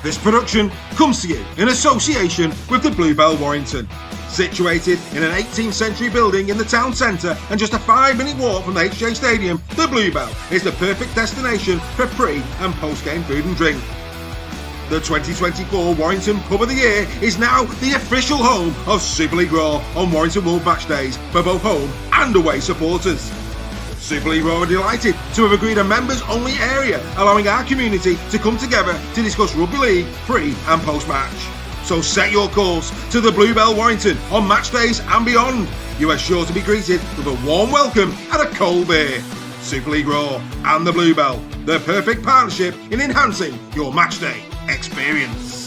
This production comes to you in association with the Bluebell Warrington. Situated in an 18th century building in the town centre and just a 5-minute walk from the HJ Stadium, the Bluebell is the perfect destination for pre- and post-game food and drink. The 2024 Warrington Pub of the Year is now the official home of Super League Raw on Warrington World Match Days for both home and away supporters. Super League Raw are delighted to have agreed a members-only area, allowing our community to come together to discuss Rugby League pre- and post-match. So set your course to the Bluebell Warrington on match days and beyond. You are sure to be greeted with a warm welcome and a cold beer. Super League Raw and the Bluebell, the perfect partnership in enhancing your match day experience.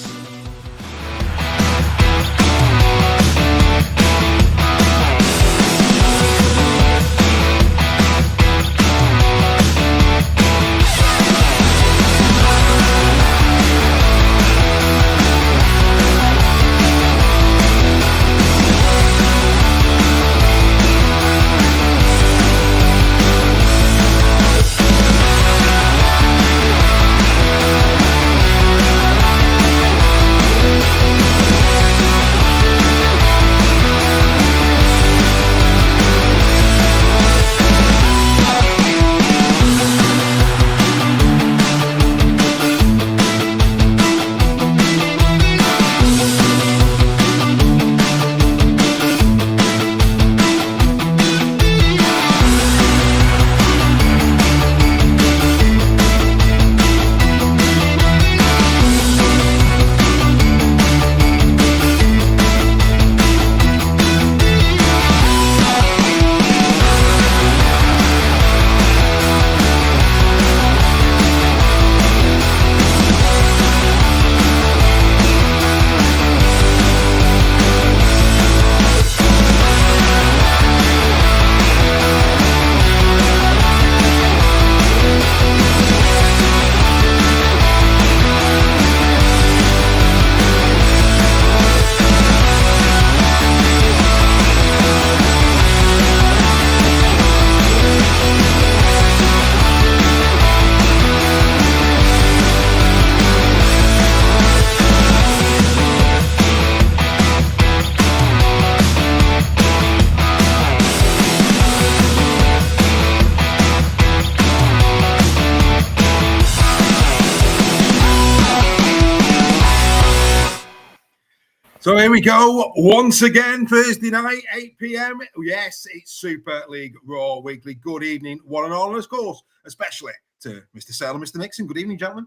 So here we go, once again, Thursday night, 8 p.m. Yes, it's Super League Raw Weekly. Good evening, one and all, and of course, especially to Mr. Sale and Mr. Nixon. Good evening, gentlemen.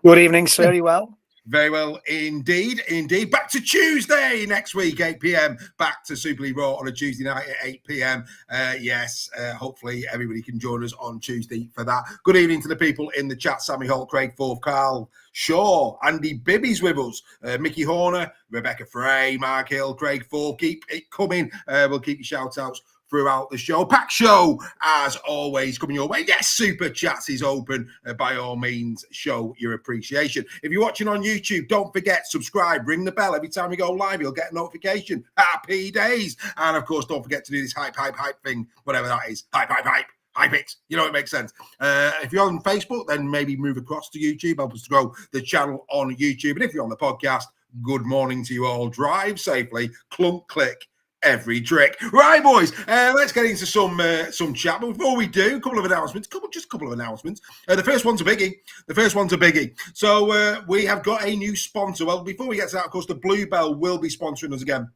Good evening, sir. Very well. Very well indeed. Back to Tuesday next week, 8 p.m. Back to Super League Raw on a Tuesday night at 8 p.m. Hopefully everybody can join us on Tuesday for that. Good evening to the people in the chat. Sammy Holt, Craig Forth, Carl Shaw, Andy Bibby's with us, Mickey Horner, Rebecca Frey, Mark Hill, Craig Forth. Keep it coming. We'll keep your shout-outs throughout the show. Pack show, as always, coming your way. Yes, Super Chats is open. By all means, show your appreciation. If you're watching on YouTube, don't forget, subscribe, ring the bell. Every time we go live, you'll get a notification. Happy days. And, of course, don't forget to do this hype thing, whatever that is. Hype it. You know, it makes sense. If you're on Facebook, then maybe move across to YouTube. Help us to grow the channel on YouTube. And if you're on the podcast, good morning to you all. Drive safely. Clunk, click. Every trick. Right, boys, let's get into some chat. But before we do, a couple of announcements. Just a couple of announcements. The first one's a biggie. So we have got a new sponsor. Well, before we get to that, of course, the Bluebell will be sponsoring us again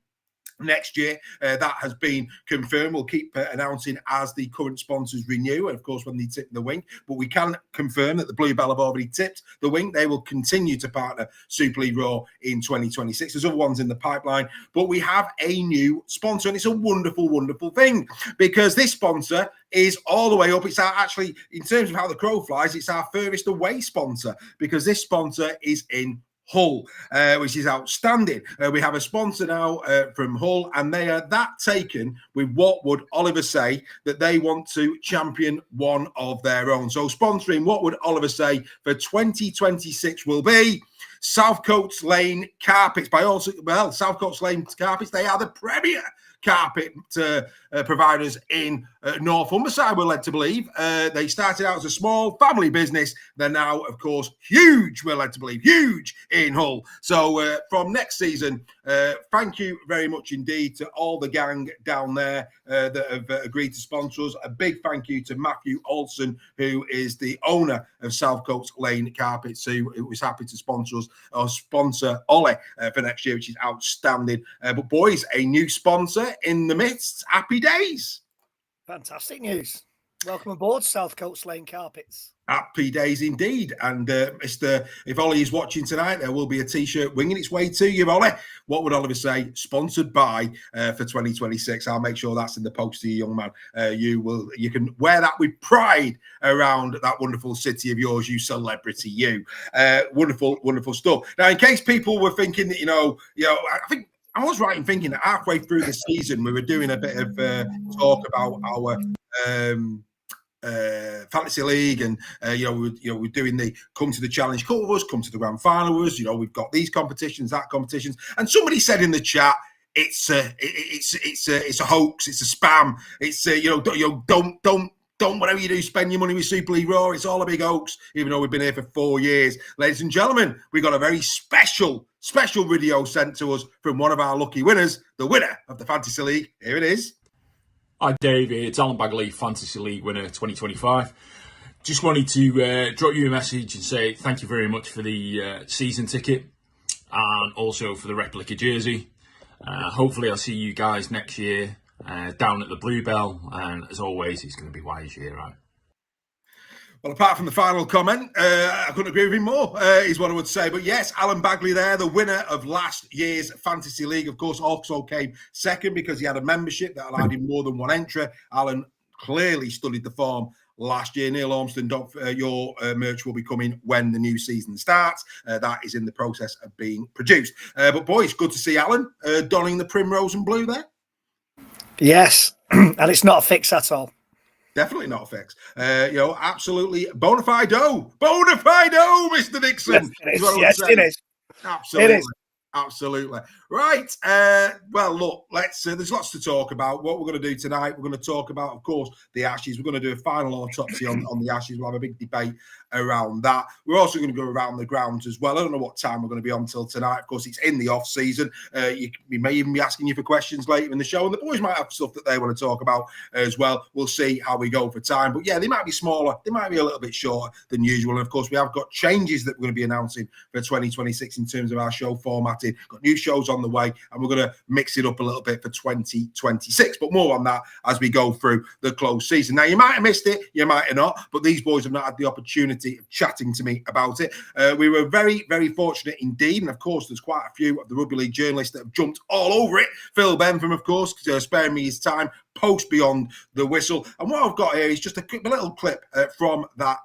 next year. That has been confirmed. We'll keep announcing as the current sponsors renew, and of course when they tip the wing, but we can confirm that the Bluebell have already tipped the wing. They will continue to partner Super League Raw in 2026. There's other ones in the pipeline, but we have a new sponsor, and it's a wonderful thing, because this sponsor is all the way up. It's actually, in terms of how the crow flies, it's our furthest away sponsor, because this sponsor is in Hull, which is outstanding. We have a sponsor now from Hull, and they are that taken with what would Oliver say that they want to champion one of their own. So sponsoring what would Oliver say for 2026 will be South Coast Lane Carpets. South Coast Lane Carpets, they are the premier carpet providers in North Humberside, we're led to believe. They started out as a small family business. They're now, of course, huge, we're led to believe, huge in Hull. So from next season, thank you very much indeed to all the gang down there that have agreed to sponsor us. A big thank you to Matthew Olson, who is the owner of South Coast Lane Carpets, who was happy to sponsor us, or sponsor Ollie for next year, which is outstanding. But boys, a new sponsor in the midst. Happy days. Fantastic news. Welcome aboard, South Coast Lane Carpets. Happy days indeed. And if Ollie is watching tonight, there will be a T-shirt winging its way to you, Ollie. What would Oliver say? Sponsored by for 2026. I'll make sure that's in the post to you, young man. You can wear that with pride around that wonderful city of yours, you celebrity, you. Wonderful stuff. Now, in case people were thinking that, I think I was right in thinking that halfway through the season we were doing a bit of talk about our fantasy league, and we're doing the come to the challenge covers, come to the grand final with us. We've got these competitions, that competitions, and somebody said in the chat it's a hoax, it's a spam, it's don't whatever you do, spend your money with Super League Raw. It's all a big hoax, even though we've been here for 4 years. Ladies and gentlemen, we got a very special video sent to us from one of our lucky winners, the winner of the Fantasy League. Here it is. Hi Dave, it's Alan Bagley, Fantasy League winner 2025. Just wanted to drop you a message and say thank you very much for the season ticket and also for the replica jersey. Hopefully I'll see you guys next year down at the Bluebell, and as always, it's going to be wise year, right? Well, apart from the final comment, I couldn't agree with him more, is what I would say. But yes, Alan Bagley there, the winner of last year's Fantasy League, of course, also came second because he had a membership that allowed him more than one entry. Alan clearly studied the form last year. Neil Ormston, your merch will be coming when the new season starts. That is in the process of being produced. But boys, good to see Alan donning the primrose and blue there. Yes, and it's not a fix at all. Definitely not a fix. Absolutely bona fide, Mr. Dixon. Yes, it is. Absolutely. It is. Absolutely. Right. Well, look, there's lots to talk about. What we're going to do tonight, we're going to talk about, of course, the Ashes. We're going to do a final autopsy on the Ashes. We'll have a big debate around that. We're also going to go around the grounds as well. I don't know what time we're going to be on till tonight. Of course, it's in the off season. We may even be asking you for questions later in the show, and the boys might have stuff that they want to talk about as well. We'll see how we go for time. But yeah, they might be smaller. They might be a little bit shorter than usual. And of course, we have got changes that we're going to be announcing for 2026 in terms of our show formatting. Got new shows on the way, and we're going to mix it up a little bit for 2026. But more on that as we go through the close season. Now, you might have missed it, you might have not, but these boys have not had the opportunity of chatting to me about it. We were very, very fortunate indeed. And of course, there's quite a few of the Rugby League journalists that have jumped all over it. Phil Bentham, of course, sparing me his time post Beyond the Whistle. And what I've got here is just a little clip from that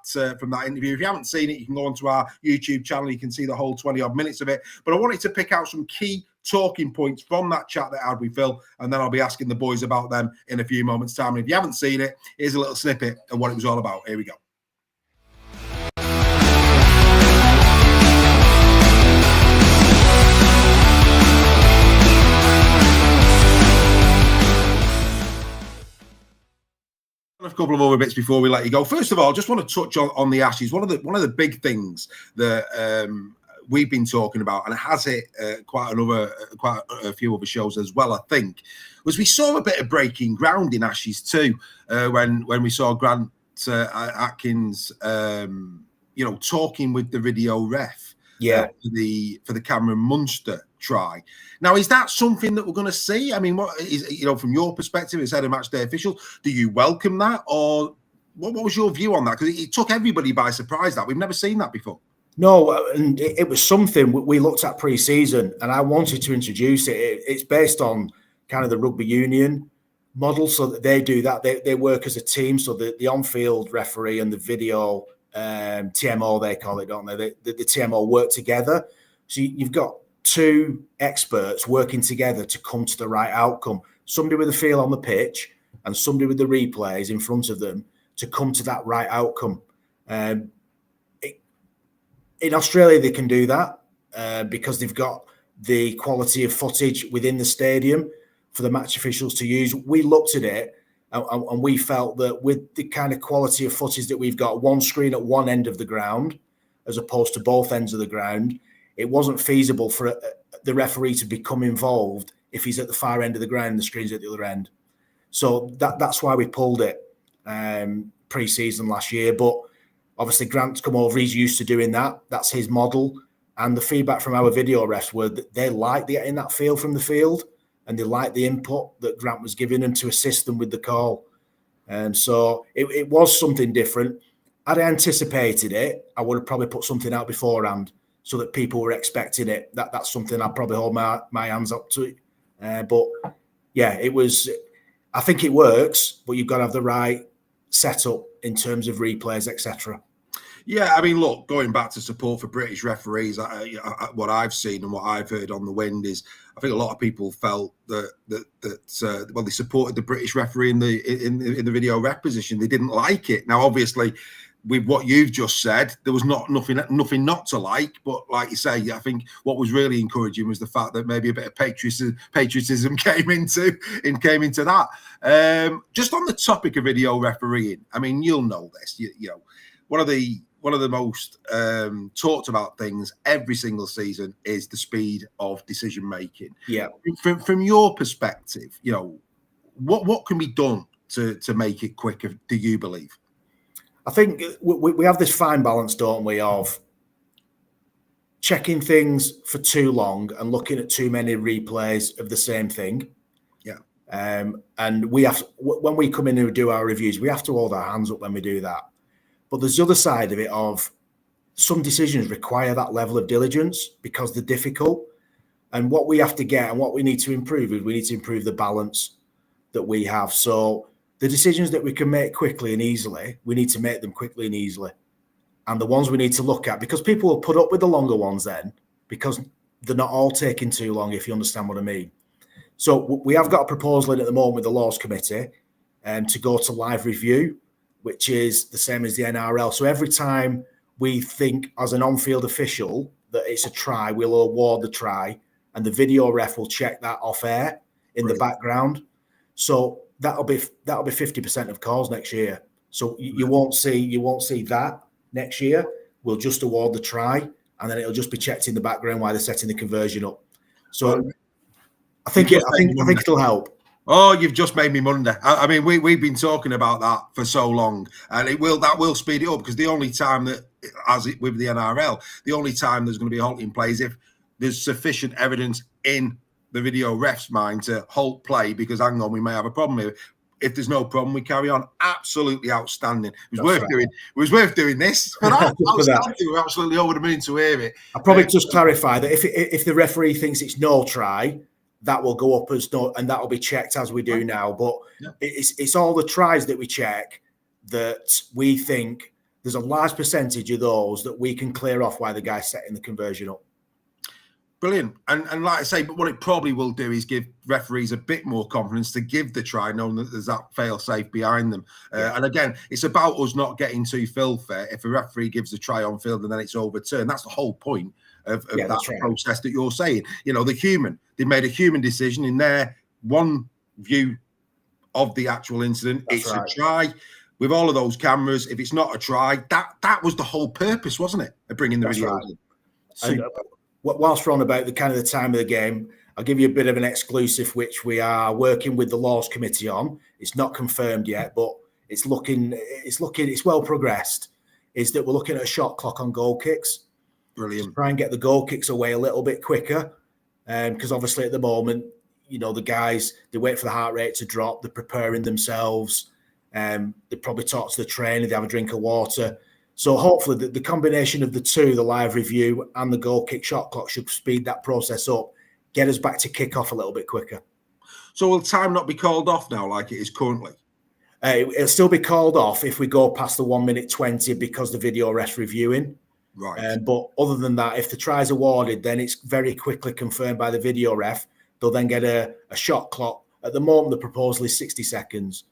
interview. If you haven't seen it, you can go onto our YouTube channel. You can see the whole 20-odd minutes of it. But I wanted to pick out some key talking points from that chat that I had with Phil, and then I'll be asking the boys about them in a few moments' time. And if you haven't seen it, here's a little snippet of what it was all about. Here we go. A couple of other bits before we let you go. First of all, just want to touch on the Ashes. One of the big things that we've been talking about, and it has hit quite a few other shows as well, I think, was we saw a bit of breaking ground in Ashes too, when we saw Grant Atkins, talking with the video ref, for the Cameron Munster try. Now, is that something that we're going to see? I mean, what is, from your perspective as head of match day official, do you welcome that, or what was your view on that? Because it took everybody by surprise. That we've never seen that before. No, and it was something we looked at pre-season, and I wanted to introduce it. It's based on kind of the rugby union model, so that they do that. They work as a team, so the on-field referee and the video TMO, they call it, don't they? The TMO work together. So you've got two experts working together to come to the right outcome. Somebody with a feel on the pitch and somebody with the replays in front of them to come to that right outcome. In Australia, they can do that because they've got the quality of footage within the stadium for the match officials to use. We looked at it And we felt that with the kind of quality of footage that we've got, one screen at one end of the ground, as opposed to both ends of the ground, it wasn't feasible for the referee to become involved if he's at the far end of the ground and the screen's at the other end. So that's why we pulled it pre-season last year. But obviously Grant's come over, he's used to doing that. That's his model. And the feedback from our video refs were that they liked getting that feel from the field, and they liked the input that Grant was giving them to assist them with the call. And so it was something different. Had I anticipated it, I would have probably put something out beforehand so that people were expecting it. That's something I'd probably hold my hands up to. But yeah, it was. I think it works, but you've got to have the right setup in terms of replays, etc. Yeah, I mean, look, going back to support for British referees, what I've seen and what I've heard on the wind is, I think a lot of people felt that they supported the British referee in the video ref position. They didn't like it. Now, obviously, with what you've just said, there was nothing not to like. But like you say, I think what was really encouraging was the fact that maybe a bit of patriotism came into that. Just on the topic of video refereeing, I mean, you'll know this. You know, one of the most talked about things every single season is the speed of decision making. Yeah. From your perspective, you know, what can be done to make it quicker? Do you believe? I think we have this fine balance, don't we, of checking things for too long and looking at too many replays of the same thing. Yeah. And we have, when we come in and do our reviews, we have to hold our hands up when we do that. But there's the other side of it of some decisions require that level of diligence because they're difficult. And what we have to get and what we need to improve is we need to improve the balance that we have. So the decisions that we can make quickly and easily, we need to make them quickly and easily. And the ones we need to look at, because people will put up with the longer ones then, because they're not all taking too long, if you understand what I mean. So we have got a proposal in at the moment with the Laws Committee to go to live review, which is the same as the NRL. So every time we think as an on-field official that it's a try, we'll award the try, and the video ref will check that off air in the background. So that'll be 50% of calls next year. So you won't see that next year. We'll just award the try, and then it'll just be checked in the background while they're setting the conversion up. So I think it'll help. Oh, you've just made me wonder. I mean, we've been talking about that for so long, and that will speed it up, because the only time that, as it with the NRL, the only time there's going to be a halting play is if there's sufficient evidence in the video ref's mind to halt play, because hang on, we may have a problem here. If there's no problem, we carry on. Absolutely outstanding. It was worth doing this. For that. We're absolutely over the moon to hear it. I'll probably just clarify that if the referee thinks it's no try, that will go up as no, and that will be checked as we do now. But it's all the tries that we check that we think there's a large percentage of those that we can clear off while the guy's setting the conversion up. Brilliant. And like I say, but what it probably will do is give referees a bit more confidence to give the try, knowing that there's that fail-safe behind them. And again, it's about us not getting too filthy. If a referee gives a try on field and then it's overturned, that's the whole point of that process that you're saying. You know, they made a human decision in their one view of the actual incident. It's a try. With all of those cameras, if it's not a try, that was the whole purpose, wasn't it, of bringing the video in? Whilst we're on about the kind of the time of the game, I'll give you a bit of an exclusive, which we are working with the Laws Committee on. It's not confirmed yet, but it's well progressed. Is that we're looking at a shot clock on goal kicks. Brilliant. To try and get the goal kicks away a little bit quicker, because obviously at the moment, you know, the guys, they wait for the heart rate to drop, they're preparing themselves, they probably talk to the trainer, they have a drink of water. So hopefully the combination of the two, the live review and the goal kick shot clock, should speed that process up, get us back to kick off a little bit quicker. So will time not be called off now like it is currently? It'll still be called off if we go past the 1 minute 20 because the video ref's reviewing. Right. But other than that, if the try's awarded, then it's very quickly confirmed by the video ref. They'll then get a shot clock. At the moment, the proposal is 60 seconds.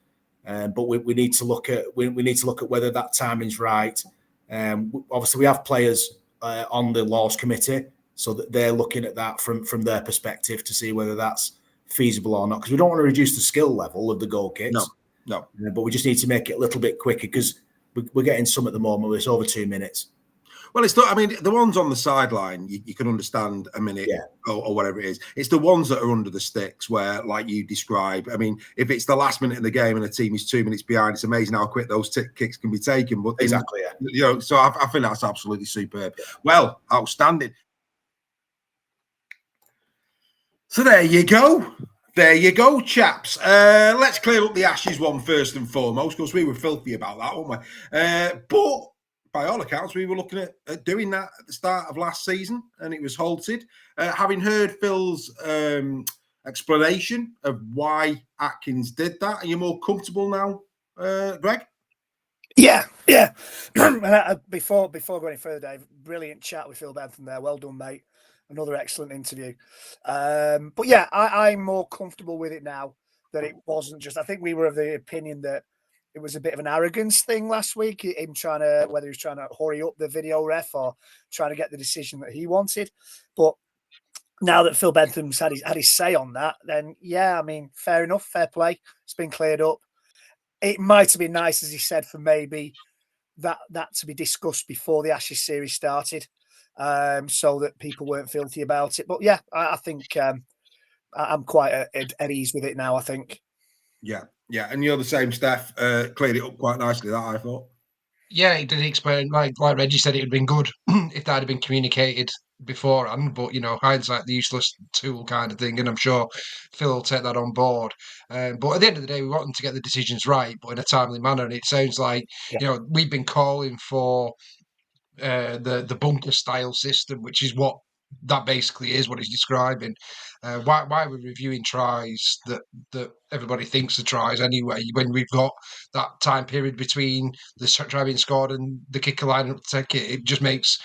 But we need to look at whether that timing's right. Obviously, we have players on the Laws Committee, so that they're looking at that from their perspective to see whether that's feasible or not. Because we don't want to reduce the skill level of the goal kicks. No. No. But we just need to make it a little bit quicker because we're getting some at the moment. It's over 2 minutes. Well, it's not. I mean, the ones on the sideline, you can understand a minute or whatever it is. It's the ones that are under the sticks where, like you describe, I mean, if it's the last minute of the game and a team is 2 minutes behind, it's amazing how quick those kicks can be taken. But Exactly, so I think that's absolutely superb. Well, outstanding. So there you go. There you go, chaps. Let's clear up the Ashes one first and foremost, because we were filthy about that, weren't we? But by all accounts, we were looking at doing that at the start of last season, and it was halted. Having heard Phil's explanation of why Atkins did that, are you more comfortable now, Greg? Yeah. And before going any further, Dave, brilliant chat with Phil Bentham there. Well done, mate. Another excellent interview. But yeah, I'm more comfortable with it now that it wasn't just. I think we were of the opinion that it was a bit of an arrogance thing last week. Him trying to, whether he was trying to hurry up the video ref or trying to get the decision that he wanted. But now that Phil Bentham's had his say on that, then yeah, I mean, fair enough, fair play. It's been cleared up. It might have been nice, as he said, for maybe that to be discussed before the Ashes series started, so that people weren't filthy about it. But yeah, I think I'm quite at ease with it now, I think. Yeah, and you're the same, Steph. Cleared it up quite nicely, that I thought. Yeah, it did explain, like Reggie said, it would have been good if that had been communicated beforehand. But, hindsight, the useless tool kind of thing. And I'm sure Phil will take that on board. But at the end of the day, we want them to get the decisions right, but in a timely manner. And it sounds like, we've been calling for the bunker style system, which is what that basically is, what he's describing. Why we're reviewing tries that everybody thinks are tries anyway, when we've got that time period between the try being scored and the kicker line up to take it, it just makes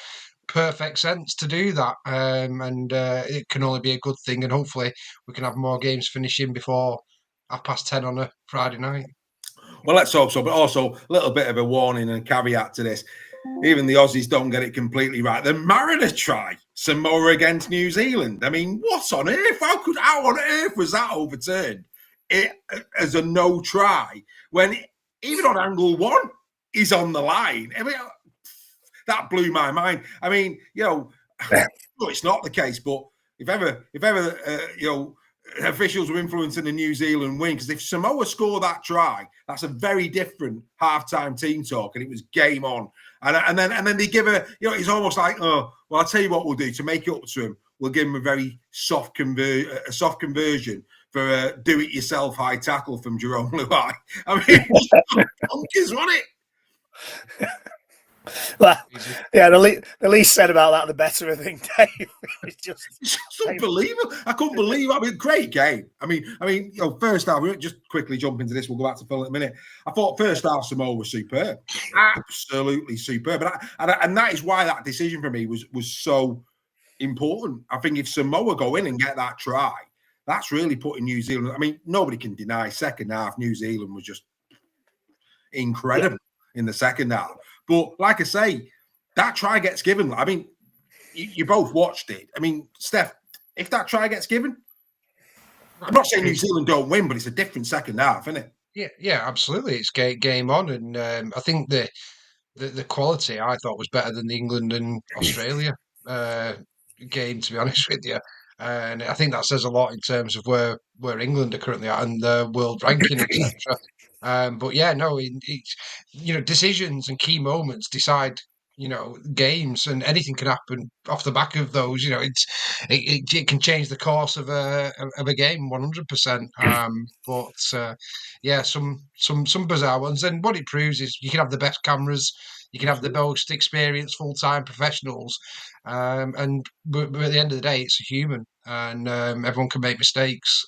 perfect sense to do that. And it can only be a good thing, and hopefully we can have more games finishing before 10:30 on a Friday night. Well, let's hope so, but also a little bit of a warning and caveat to this. Even the Aussies don't get it completely right. The Mariner try, Samoa against New Zealand. I mean, what on earth? How on earth was that overturned as a no try when even on angle one, he's on the line? I mean, that blew my mind. I mean, no, it's not the case, but if ever, officials were influencing the New Zealand win, because if Samoa score that try, that's a very different halftime team talk, and it was game on. And then they give it's almost like, oh, well, I'll tell you what we'll do to make it up to him. We'll give him a very soft conversion for a do-it-yourself high tackle from Jerome Luai. I mean, bonkers, wasn't it? Well, yeah, the least said about that, the better, I think, Dave. It's just unbelievable. I couldn't believe it. I mean, great game. I mean, first half, we'll just quickly jump into this. We'll go back to Phil in a minute. I thought first half Samoa was superb. Absolutely superb. And that is why that decision for me was so important. I think if Samoa go in and get that try, that's really putting New Zealand. I mean, nobody can deny second half, New Zealand was just incredible in the second half. But like I say, that try gets given. I mean, you both watched it. I mean, Steph, if that try gets given, I'm not saying New Zealand don't win, but it's a different second half, isn't it? Yeah, absolutely. It's game on, and I think the quality I thought was better than the England and Australia game, to be honest with you. And I think that says a lot in terms of where England are currently at and the world ranking, etc. But yeah, no, it's decisions and key moments decide games, and anything can happen off the back of those. It can change the course of a game 100%. But yeah, some bizarre ones. And what it proves is you can have the best cameras, you can have the most experienced full-time professionals, but at the end of the day, it's a human, and everyone can make mistakes.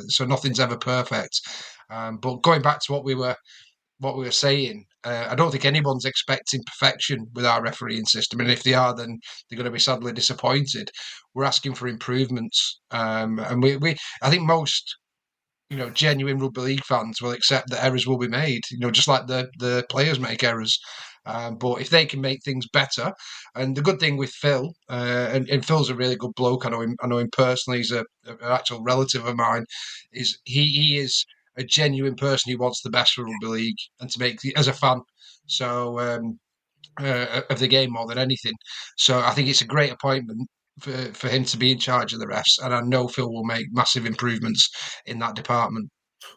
So nothing's ever perfect. But going back to what we were saying, I don't think anyone's expecting perfection with our refereeing system, and if they are, then they're going to be sadly disappointed. We're asking for improvements, and I think most genuine rugby league fans will accept that errors will be made. Just like the players make errors. But if they can make things better, and the good thing with Phil, and Phil's a really good bloke. I know him personally. He's an actual relative of mine. Is he is a genuine person who wants the best for rugby league and to make as a fan. So of the game more than anything. So I think it's a great appointment for him to be in charge of the refs, and I know Phil will make massive improvements in that department.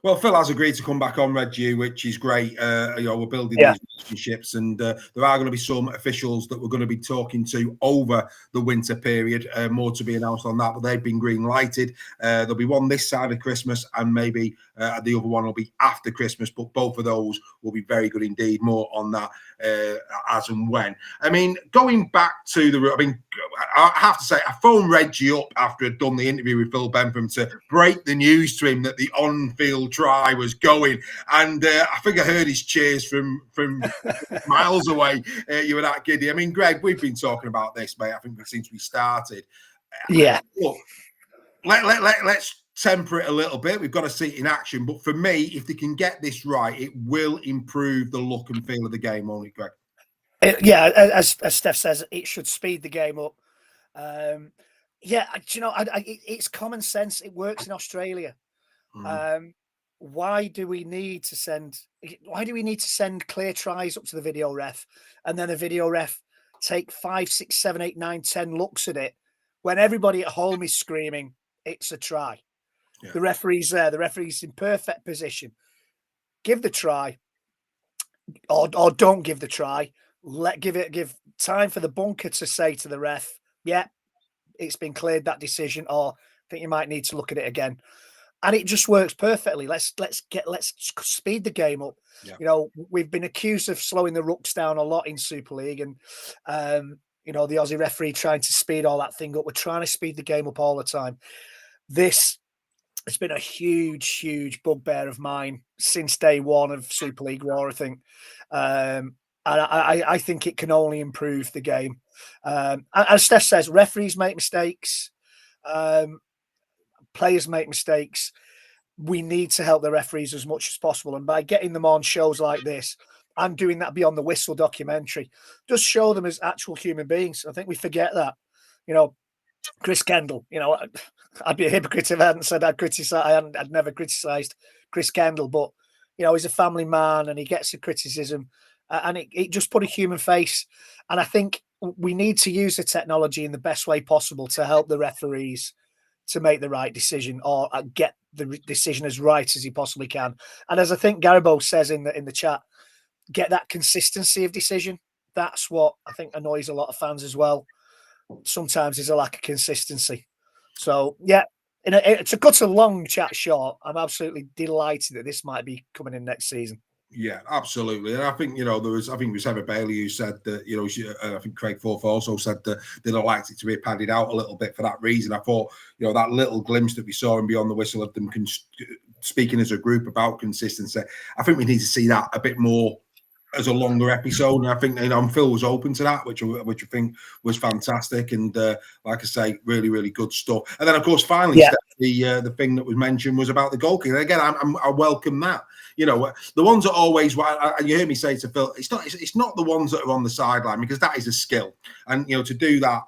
Well, Phil has agreed to come back on Red Dew, which is great. We're building Yeah. these relationships, and there are going to be some officials that we're going to be talking to over the winter period. More to be announced on that, but they've been green lighted. There'll be one this side of Christmas, and maybe the other one will be after Christmas. But both of those will be very good indeed. More on that as and when. I mean, going back to I have to say, I phoned Reggie up after I'd done the interview with Phil Bentham to break the news to him that the on-field try was going, and I think I heard his cheers from miles away. You were that giddy. I mean, Greg, we've been talking about this, mate. I think since we started. Yeah. Look, let's temper it a little bit. We've got to see it in action. But for me, if they can get this right, it will improve the look and feel of the game, won't it, Greg? Yeah, as Steph says, it should speed the game up. It's common sense. It works in Australia. Why do we need to send clear tries up to the video ref, and then the video ref take 5, 6, 7, 8, 9, 10 looks at it when everybody at home is screaming it's a try? Yeah. The referee's there. The referee's in perfect position. Give the try, or don't give the try. Give time for the bunker to say to the ref, yeah, it's been cleared, that decision, or I think you might need to look at it again. And it just works perfectly. Let's speed the game up. Yeah. You know, we've been accused of slowing the rucks down a lot in Super League, and the Aussie referee trying to speed all that thing up. We're trying to speed the game up all the time. This has been a huge, huge bugbear of mine since day one of Super League War, I think. And I think it can only improve the game. As Steph says, referees make mistakes. Players make mistakes. We need to help the referees as much as possible. And by getting them on shows like this, and doing that Beyond the Whistle documentary, just show them as actual human beings. I think we forget that. Chris Kendall, I'd be a hypocrite if I hadn't said I'd never criticised Chris Kendall, but, he's a family man and he gets the criticism, and it just put a human face. And I think we need to use the technology in the best way possible to help the referees to make the right decision, or get the decision as right as he possibly can. And as I think Garibo says in the chat, get that consistency of decision. That's what I think annoys a lot of fans as well. Sometimes there's a lack of consistency. So yeah, it's a cut a long chat short. I'm absolutely delighted that this might be coming in next season. Yeah, absolutely. And I think, it was Emma Bailey who said that, I think Craig Forth also said that they'd have liked it to be padded out a little bit for that reason. I thought, that little glimpse that we saw in Beyond the Whistle of them speaking as a group about consistency, I think we need to see that a bit more as a longer episode. And I think, Phil was open to that, which I think was fantastic. And like I say, really, really good stuff. And then, of course, finally, yeah, the thing that was mentioned was about the goalkeeper. And again, I welcome that. The ones that always, you hear me say to Phil, it's not the ones that are on the sideline, because that is a skill. And, to do that,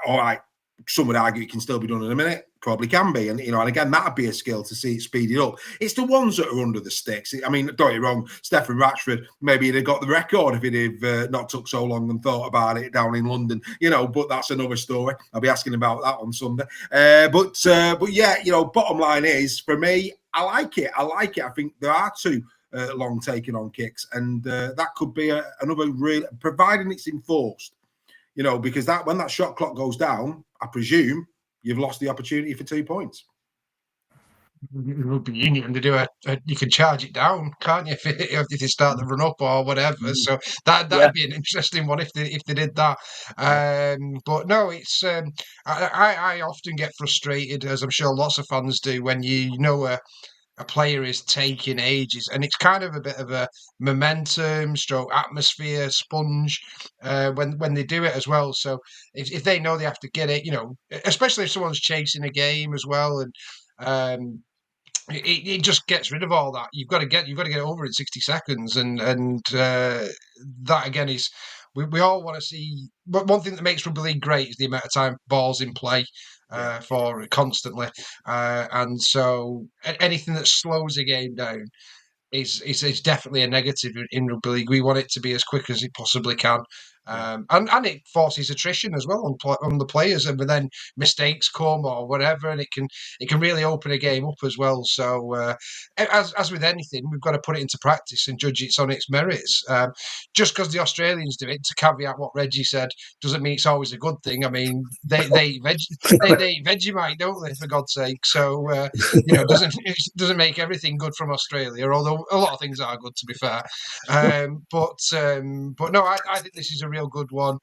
all right, some would argue it can still be done in a minute. Probably can be. And, and again, that'd be a skill to see it speeded up. It's the ones that are under the sticks. I mean, don't get me wrong, Stephen Ratchford, maybe he'd have got the record if he'd have not took so long and thought about it down in London, but that's another story. I'll be asking about that on Sunday. But yeah, bottom line is, for me, I like it. I think there are two long taken on kicks, and that could be another real, providing it's enforced, because that when that shot clock goes down, I presume you've lost the opportunity for 2 points. Rugby Union, to do you can charge it down, can't you? If they start the run up or whatever. So that'd be an interesting one if they did that. But no, it's I often get frustrated, as I'm sure lots of fans do, when a player is taking ages, and it's kind of a bit of a momentum stroke atmosphere sponge when they do it as well. So if they know they have to get it, especially if someone's chasing a game as well, and it just gets rid of all that. You've got to get it over in 60 seconds, and that again is we all want to see. But one thing that makes rugby league great is the amount of time ball's in play. for constantly. And so anything that slows the game down is definitely a negative in rugby league. We want it to be as quick as it possibly can. And it forces attrition as well on the players, and then mistakes come or whatever, and it can really open a game up as well. So as with anything, we've got to put it into practice and judge it on its merits. Just because the Australians do it, to caveat what Reggie said, doesn't mean it's always a good thing. I mean, they eat Vegemite, don't they? For God's sake. So doesn't make everything good from Australia, although a lot of things are good, to be fair. But no, I think this is a real good one.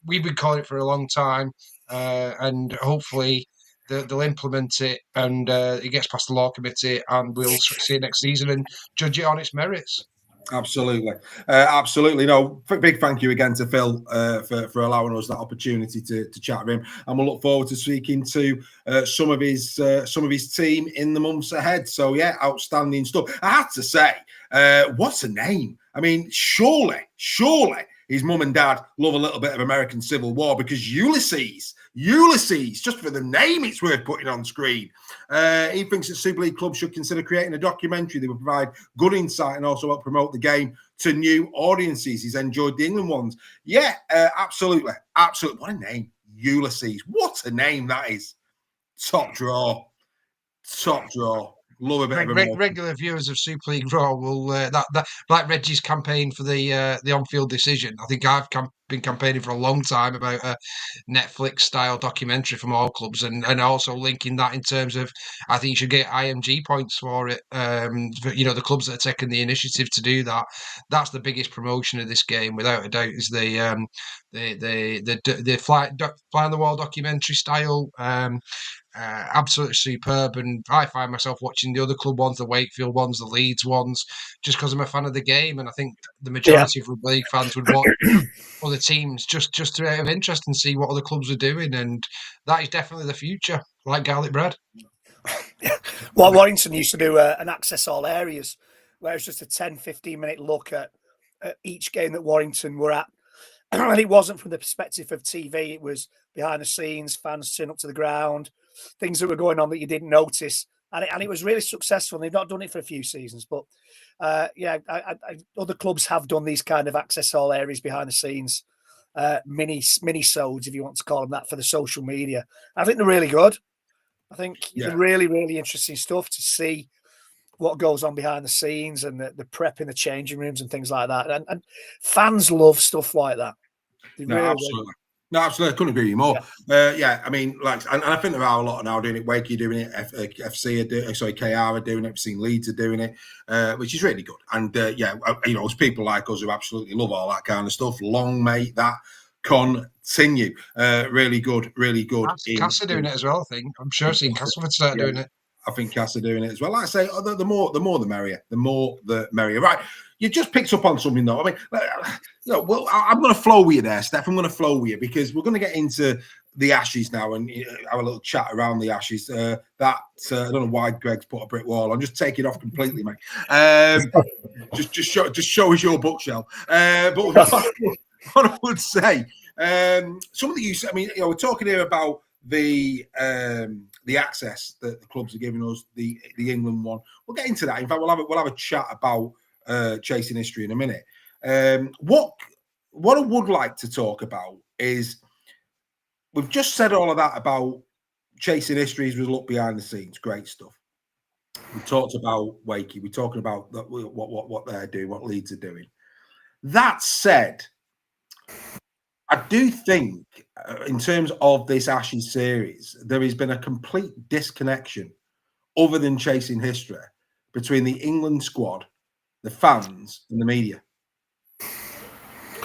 We've been calling it for a long time, and hopefully they'll implement it and it gets past the law committee, and we'll see it next season and judge it on its merits. Absolutely, absolutely. No, big thank you again to Phil for allowing us that opportunity to chat with him, and we'll look forward to speaking to some of his team in the months ahead. So yeah, outstanding stuff. I have to say, what's a name? I mean, surely his mum and dad love a little bit of American Civil War, because Ulysses, just for the name, it's worth putting on screen. He thinks that Super League clubs should consider creating a documentary that would provide good insight and also help promote the game to new audiences. He's enjoyed the England ones. Yeah, absolutely. What a name, Ulysses. What a name that is. Top draw. Love a bit of regular viewers of Super League Raw will that like Reggie's campaign for the on-field decision. I think I've been campaigning for a long time about a Netflix style documentary from all clubs, and also linking that in terms of, I think you should get IMG points for it. The clubs that are taking the initiative to do that. That's the biggest promotion of this game, without a doubt, is the fly on the wall documentary style. Absolutely superb, and I find myself watching the other club ones, the Wakefield ones, the Leeds ones, just because I'm a fan of the game, and I think the majority of rugby league fans would watch other teams just to have interest and see what other clubs are doing, and that is definitely the future, like garlic bread. Well, Warrington used to do an access all areas, where it's just a 10-15 minute look at each game that Warrington were at. And it wasn't from the perspective of TV, it was behind the scenes, fans turning up to the ground, things that were going on that you didn't notice. And it was really successful. They've not done it for a few seasons, but other clubs have done these kind of access all areas behind the scenes, mini-sodes, if you want to call them that, for the social media. I think they're really good. I think they're really, really interesting stuff to see what goes on behind the scenes and the prep in the changing rooms and things like that. And fans love stuff like that. Absolutely. No, absolutely. I couldn't agree with you more. I mean, and I think there are a lot now doing it. Wakey doing it, FC are doing it, KR are doing it. I've seen Leeds are doing it, which is really good. And as people like us who absolutely love all that kind of stuff, long may that continue. Really good. Cass are doing it as well, I think. I'm sure I've seen Castleford start doing it. I think Cass are doing it as well. Like I say, the more the merrier. The more the merrier. Right. You just picked up on something, though. I mean, I'm going to flow with you there, Steph. I'm going to flow with you because we're going to get into the Ashes now and have a little chat around the Ashes. I don't know why Greg's put a brick wall on. Just take it off completely, mate. Just show us your bookshelf. But what I would say, some of the use. I mean, we're talking here about the access that the clubs are giving us, the England one. We'll get into that. In fact, we'll have a chat about chasing history in a minute. What I would like to talk about is we've just said all of that about chasing histories. We look behind the scenes, great stuff. We talked about Wakey. We're talking about what they're doing, what Leeds are doing. That said, I do think in terms of this Ashes series, there has been a complete disconnection, other than chasing history, between the England squad, the fans, and the media.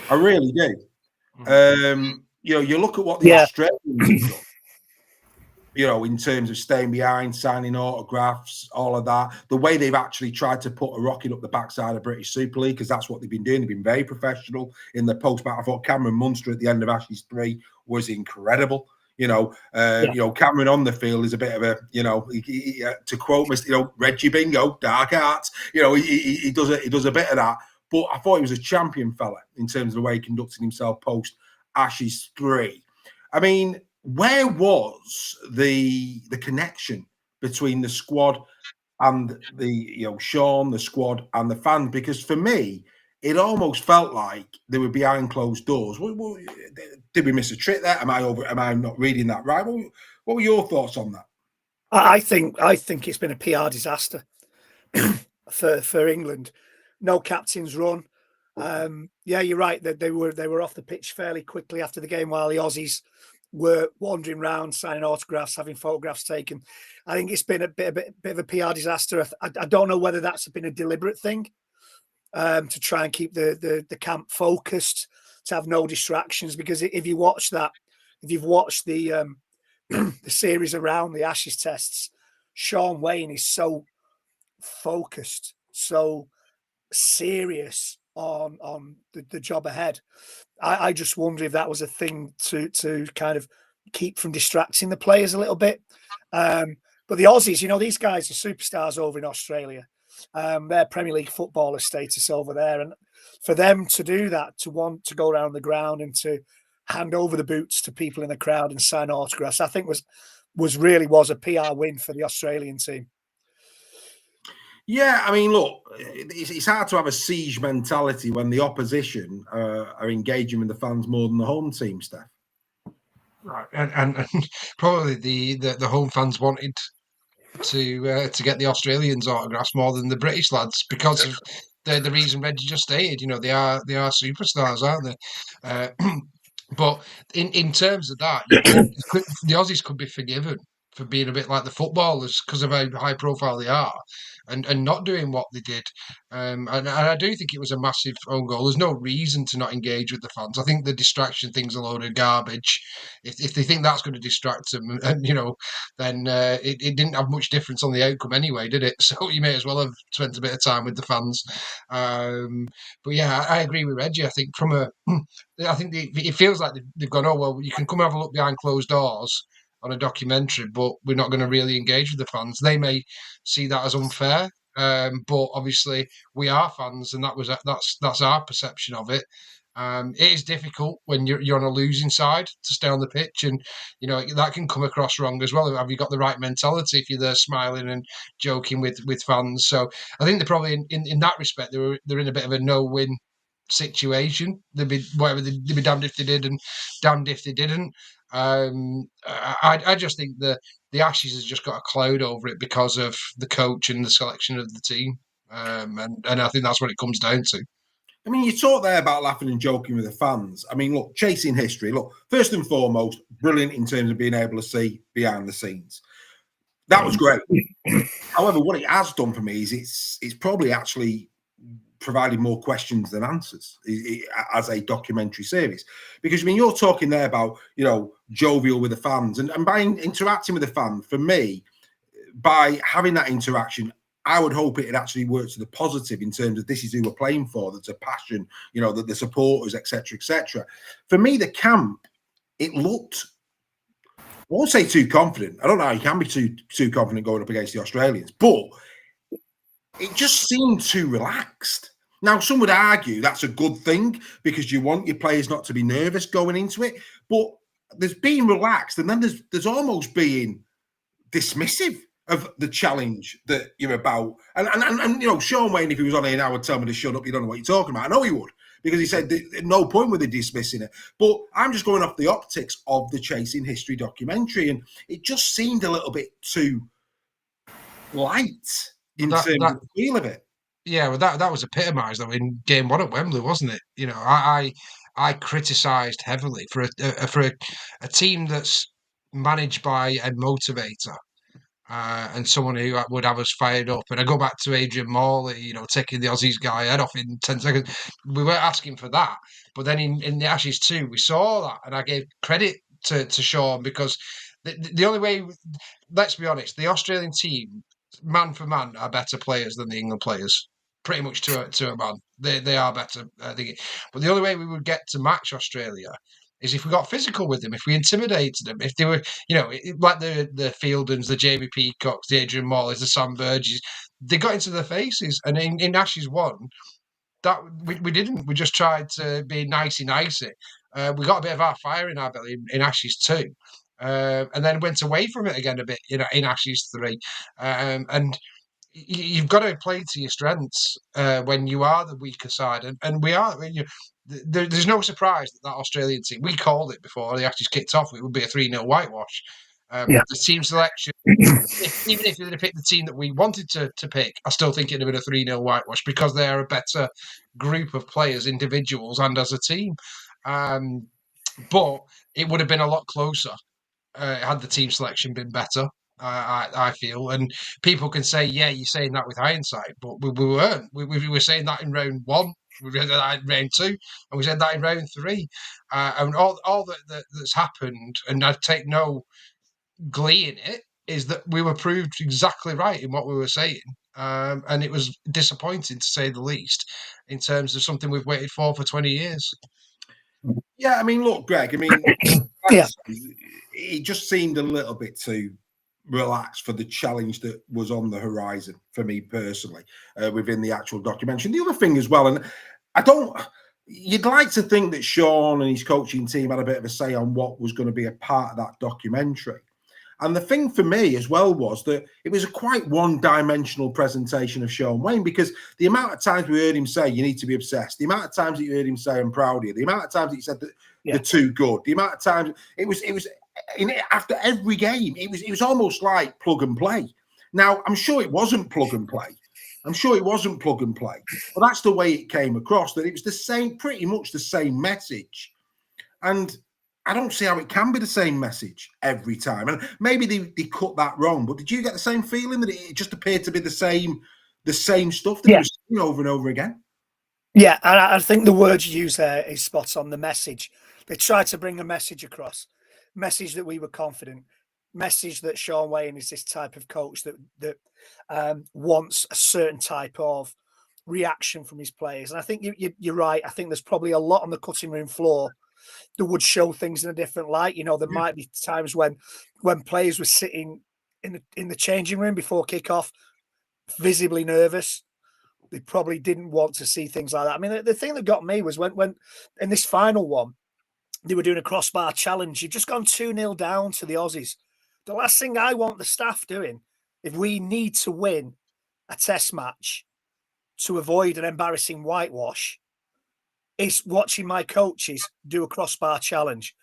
I really do. You look at what the Australians have done, in terms of staying behind, signing autographs, all of that. The way they've actually tried to put a rocket up the backside of British Super League, because that's what they've been doing. They've been very professional in the post-battle. I thought Cameron Munster at the end of Ashes 3 was incredible. Cameron on the field is a bit of a, to quote Mr. Reggie Bingo, dark arts. He does a bit of that. But I thought he was a champion fella in terms of the way he conducted himself post Ashes 3. I mean, where was the connection between the squad and Sean, the squad, and the fans? Because for me, it almost felt like they were behind closed doors. Did we miss a trick there? Am I not reading that right? What were your thoughts on that? I think it's been a PR disaster for England. No captain's run. Yeah, you're right that they were off the pitch fairly quickly after the game, while the Aussies were wandering around, signing autographs, having photographs taken. I think it's been a bit of a PR disaster. I don't know whether that's been a deliberate thing to try and keep the camp focused, to have no distractions. Because if you've watched the the series around the Ashes tests, Sean Wayne is so focused, so serious on the job ahead. I just wonder if that was a thing to kind of keep from distracting the players a little bit. But the Aussies, these guys are superstars over in Australia. They're Premier League footballer status over there, and for them to do that, to want to go around the ground and to hand over the boots to people in the crowd and sign autographs, I think was a PR win for the Australian team. Yeah, I mean, look, it's hard to have a siege mentality when the opposition are engaging with the fans more than the home team, Steph. Right, and probably the home fans wanted to get the Australians autographs more than the British lads, because of the reason Reggie just stated. They are superstars, aren't they? But in terms of that, the Aussies could be forgiven for being a bit like the footballers because of how high profile they are, and not doing what they did. And I do think it was a massive own goal. There's no reason to not engage with the fans. I think the distraction thing's a load of garbage. If they think that's going to distract them, and then it didn't have much difference on the outcome anyway, did it? So you may as well have spent a bit of time with the fans. But yeah, I agree with Reggie. I think it feels like they've gone, oh, well, you can come and have a look behind closed doors on a documentary, but we're not going to really engage with the fans. They may see that as unfair, but obviously we are fans, and that's our perception of it. It is difficult when you're on a losing side to stay on the pitch, and that can come across wrong as well. Have you got the right mentality if you're there smiling and joking with fans? So I think they're probably in that respect they're in a bit of a no-win situation. They'd be damned if they did and damned if they didn't. I just think the Ashes has just got a cloud over it because of the coach and the selection of the team, and I think that's what it comes down to. I mean, you talk there about laughing and joking with the fans. I mean, look, chasing history. Look, first and foremost, brilliant in terms of being able to see behind the scenes. That was great. However, what it has done for me is it's probably actually provided more questions than answers as a documentary series. Because, I mean, you're talking there about, jovial with the fans. And by interacting with the fan, for me, by having that interaction, I would hope it actually works to the positive in terms of this is who we're playing for. There's a passion, the supporters, etc., etc. For me, the camp, it looked, I won't say too confident. I don't know how you can be too confident going up against the Australians, but it just seemed too relaxed. Now, some would argue that's a good thing because you want your players not to be nervous going into it, but there's being relaxed, and then there's almost being dismissive of the challenge that you're about. And Sean Wayne, if he was on here now, would tell me to shut up. You don't know what you're talking about. I know he would, because he said at no point were they dismissing it. But I'm just going off the optics of the Chasing History documentary, and it just seemed a little bit too light in terms of the feel of it. Yeah, well, that was epitomised though in Game 1 at Wembley, wasn't it? I criticised heavily for a team that's managed by a motivator. And someone who would have us fired up. And I go back to Adrian Morley, taking the Aussies guy head off in 10 seconds. We weren't asking for that. But then in the Ashes too, we saw that. And I gave credit to Sean, because the only way, let's be honest, the Australian team, man for man, are better players than the England players. Pretty much to a man. They are better. I think. But the only way we would get to match Australia is if we got physical with them, if we intimidated them, if they were, like the Fieldens, the Jamie Peacocks, the Adrian Morleys, the Sam Burgess, they got into their faces. And in Ashes 1, that we didn't. We just tried to be nicey. We got a bit of our fire in our belly in Ashes 2. and then went away from it again a bit, in Ashes 3. And you've got to play to your strengths when you are the weaker side, and we are. There's no surprise that Australian team, we called it before the Ashes kicked off, it would be a 3-0 whitewash. The team selection, even if they'd picked the team that we wanted to pick, I still think it'd have been a 3-0 whitewash because they're a better group of players, individuals, and as a team. But it would have been a lot closer had the team selection been better. I feel, and people can say, "Yeah, you're saying that with hindsight," but we weren't. We were saying that in round 1, we said that in round 2, and we said that in round 3. And all that's happened, and I take no glee in it, is that we were proved exactly right in what we were saying. And it was disappointing, to say the least, in terms of something we've waited for 20 years. Yeah, I mean, look, Greg, I mean, it just seemed a little bit too relaxed for the challenge that was on the horizon for me personally within the actual documentary. And the other thing as well, and you'd like to think that Sean and his coaching team had a bit of a say on what was going to be a part of that documentary. And the thing for me as well was that it was a quite one-dimensional presentation of Sean Wayne, because the amount of times we heard him say, you need to be obsessed, the amount of times that you heard him say, I'm proud of you, the amount of times that he said that they're too good, the amount of times it was after every game, it was almost like plug and play. Now, I'm sure it wasn't plug and play. But that's the way it came across, that it was the same, pretty much the same message. And I don't see how it can be the same message every time. And maybe they cut that wrong, but did you get the same feeling that it just appeared to be the same stuff that he was saying over and over again? Yeah, and I think the word you use there is spot on, the message. They tried to bring a message across, message that we were confident, message that Sean Wayne is this type of coach that wants a certain type of reaction from his players. And I think you're right. I think there's probably a lot on the cutting room floor that would show things in a different light. There might be times when players were sitting in the changing room before kickoff, visibly nervous. They probably didn't want to see things like that. I mean, the thing that got me was when in this final one, they were doing a crossbar challenge. You've just gone 2-0 down to the Aussies. The last thing I want the staff doing, if we need to win a test match to avoid an embarrassing whitewash, is watching my coaches do a crossbar challenge.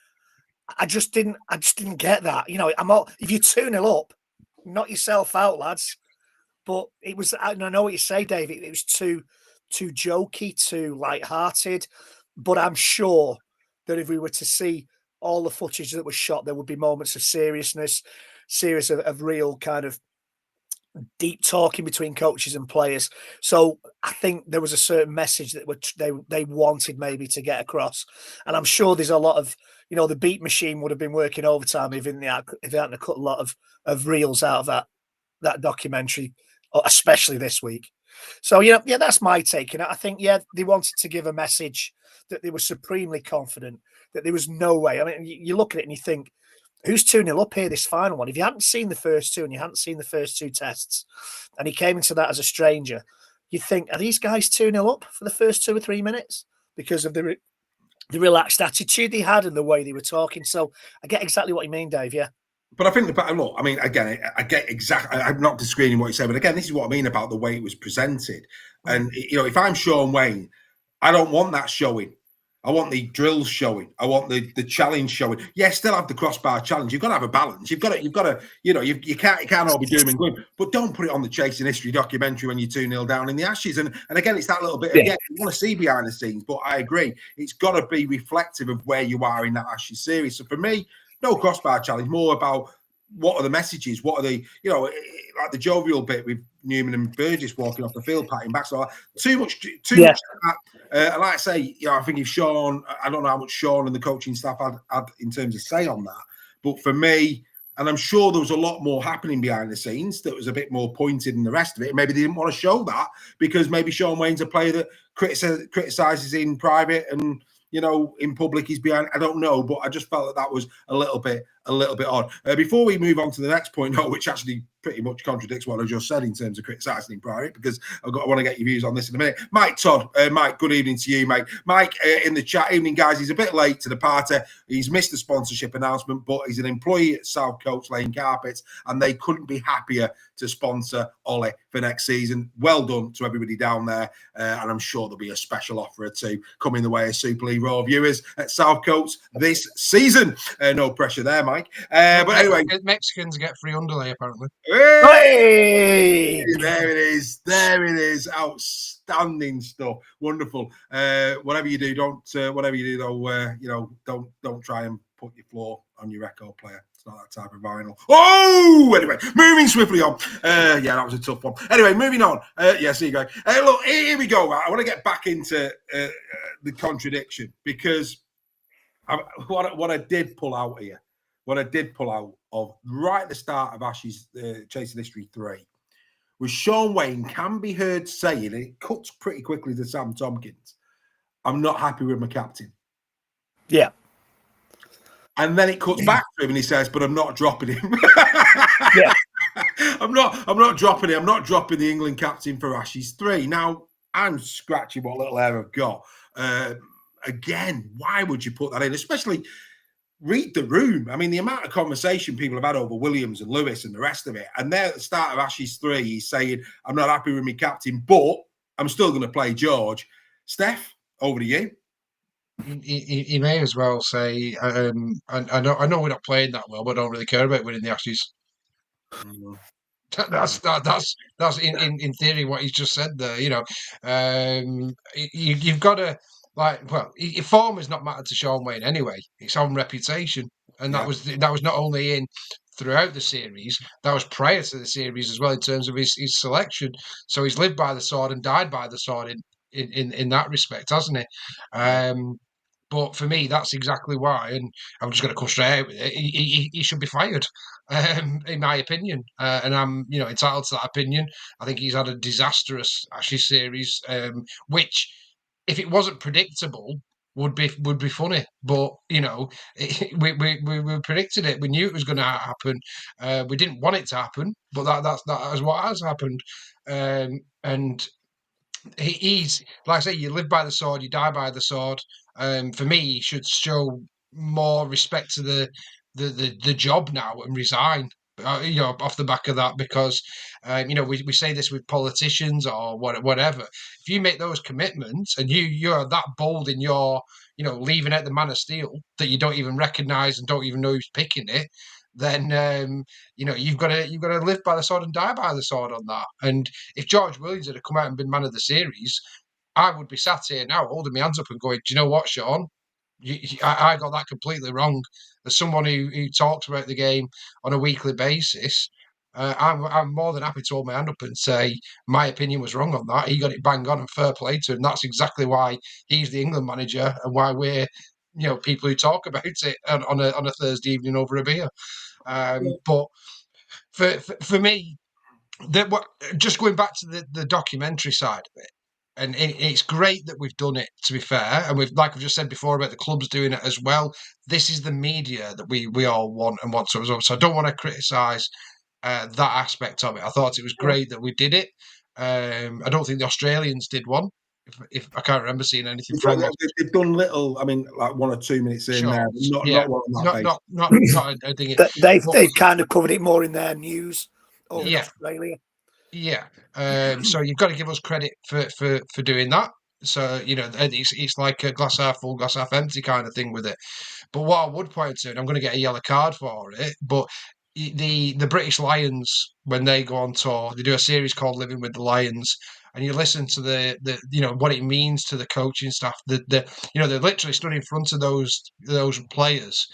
I just didn't get that. If you're 2-0 up, knock yourself out, lads. But it was, I know what you say, David, it was too jokey, too light-hearted. But I'm sure that if we were to see all the footage that was shot, there would be moments of seriousness, series of real kind of deep talking between coaches and players. So I think there was a certain message that they wanted maybe to get across. And I'm sure there's a lot of, the beat machine would have been working overtime if they hadn't cut a lot of reels out of that documentary, especially this week. So, that's my take. And I think, they wanted to give a message that they were supremely confident, that there was no way. I mean, you look at it and you think, who's 2-0 up here this final one? If you hadn't seen the first two and you hadn't seen the first two tests, and he came into that as a stranger, you'd think, are these guys 2-0 up for the first 2 or 3 minutes? Because of the relaxed attitude they had and the way they were talking. So I get exactly what you mean, Dave, yeah. But I think look, I mean, again, I get exactly, I'm not disagreeing with what you say, but again, this is what I mean about the way it was presented. And, if I'm Sean Wayne, I don't want that showing. I want the drills showing. I want the challenge showing. Yeah, still have the crossbar challenge. You've got to have a balance. You've got to, you can't all be doom and gloom. But don't put it on the Chasing History documentary when you're 2-0 down in the Ashes. And again, it's that little bit of, you want to see behind the scenes. But I agree, it's got to be reflective of where you are in that Ashes series. So for me, no crossbar challenge. More about what are the messages? What are the, like the jovial bit with Newman and Burgess walking off the field, patting back. So too much. Like I say, I think if Sean, I don't know how much Sean and the coaching staff had in terms of say on that, but for me, and I'm sure there was a lot more happening behind the scenes that was a bit more pointed than the rest of it. Maybe they didn't want to show that because maybe Sean Wayne's a player that criticizes in private and in public he's behind. I don't know, but I just felt that was a little bit a little bit odd. Before we move on to the next point, which actually pretty much contradicts what I just said in terms of criticising him prior, because I want to get your views on this in a minute. Mike Todd, Mike, good evening to you, mate. Mike, in the chat, evening, guys. He's a bit late to the party. He's missed the sponsorship announcement, but he's an employee at South Coast Lane Carpets, and they couldn't be happier to sponsor Ollie for next season. Well done to everybody down there, and I'm sure there'll be a special offer or two coming the way of Super League Raw viewers at South Coast this season. No pressure there, Mike. But anyway, Mexicans get free underlay apparently. Hey! There it is. There it is. Outstanding stuff. Wonderful. Whatever you do, don't. Whatever you do, though, don't try and put your floor on your record player. It's not that type of vinyl. Oh, anyway, moving swiftly on. Yeah, that was a tough one. Anyway, moving on. Yeah, see you, Greg. Look, here we go. I want to get back into the contradiction, because what I did pull out here, what I did pull out of right at the start of Ashes Chasing History 3 was Sean Wayne can be heard saying, and it cuts pretty quickly to Sam Tompkins, "I'm not happy with my captain." Yeah. And then it cuts back to him and he says, "But I'm not dropping him." Yeah. I'm not dropping him. I'm not dropping the England captain for Ashes 3. Now, I'm scratching what little hair I've got. Again, why would you put that in? Especially, read the room. I mean, the amount of conversation people have had over Williams and Lewis and the rest of it. And there at the start of Ashes 3, he's saying, "I'm not happy with my captain, but I'm still going to play George." Steph, over to you. He may as well say, I know we're not playing that well, but I don't really care about winning the Ashes. That's in theory what he's just said there. You've got to, form has not mattered to Sean Wayne anyway. It's on reputation, and that was not only in throughout the series, that was prior to the series as well in terms of his selection. So he's lived by the sword and died by the sword in that respect, hasn't he? But for me, that's exactly why, and I'm just going to cut straight out with it. He should be fired, in my opinion, and I'm entitled to that opinion. I think he's had a disastrous Ashes series, which, if it wasn't predictable, would be funny. But we predicted it. We knew it was going to happen. We didn't want it to happen, but that is what has happened, and. He's, like I say, you live by the sword, you die by the sword. For me, he should show more respect to the job now and resign. Off the back of that, because we say this with politicians or whatever. If you make those commitments and you're that bold in your leaving out the man of steel that you don't even recognise and don't even know who's picking it, then you've got to live by the sword and die by the sword on that. And if George Williams had come out and been man of the series, I would be sat here now holding my hands up and going, "Do you know what, Sean? I got that completely wrong." As someone who talks about the game on a weekly basis, I'm more than happy to hold my hand up and say my opinion was wrong on that. He got it bang on, and fair play to him. That's exactly why he's the England manager and why we're people who talk about it on a Thursday evening over a beer. But for me, just going back to the documentary side of it, and it's great that we've done it, to be fair, and like I've just said before about the clubs doing it as well. This is the media that we all want and want to absorb. So I don't want to criticise that aspect of it. I thought it was great that we did it. I don't think the Australians did one. If I can't remember seeing anything from them. They've done little. I mean, like 1 or 2 minutes in there. Not one on that base. Not a thing. They've kind of covered it more in their news over in Australia. Yeah. So you've got to give us credit for doing that. So it's like a glass half full, glass half empty kind of thing with it. But what I would point to, and I'm going to get a yellow card for it, but the British Lions, when they go on tour, they do a series called Living with the Lions, and you listen to the what it means to the coaching staff. They're literally stood in front of those players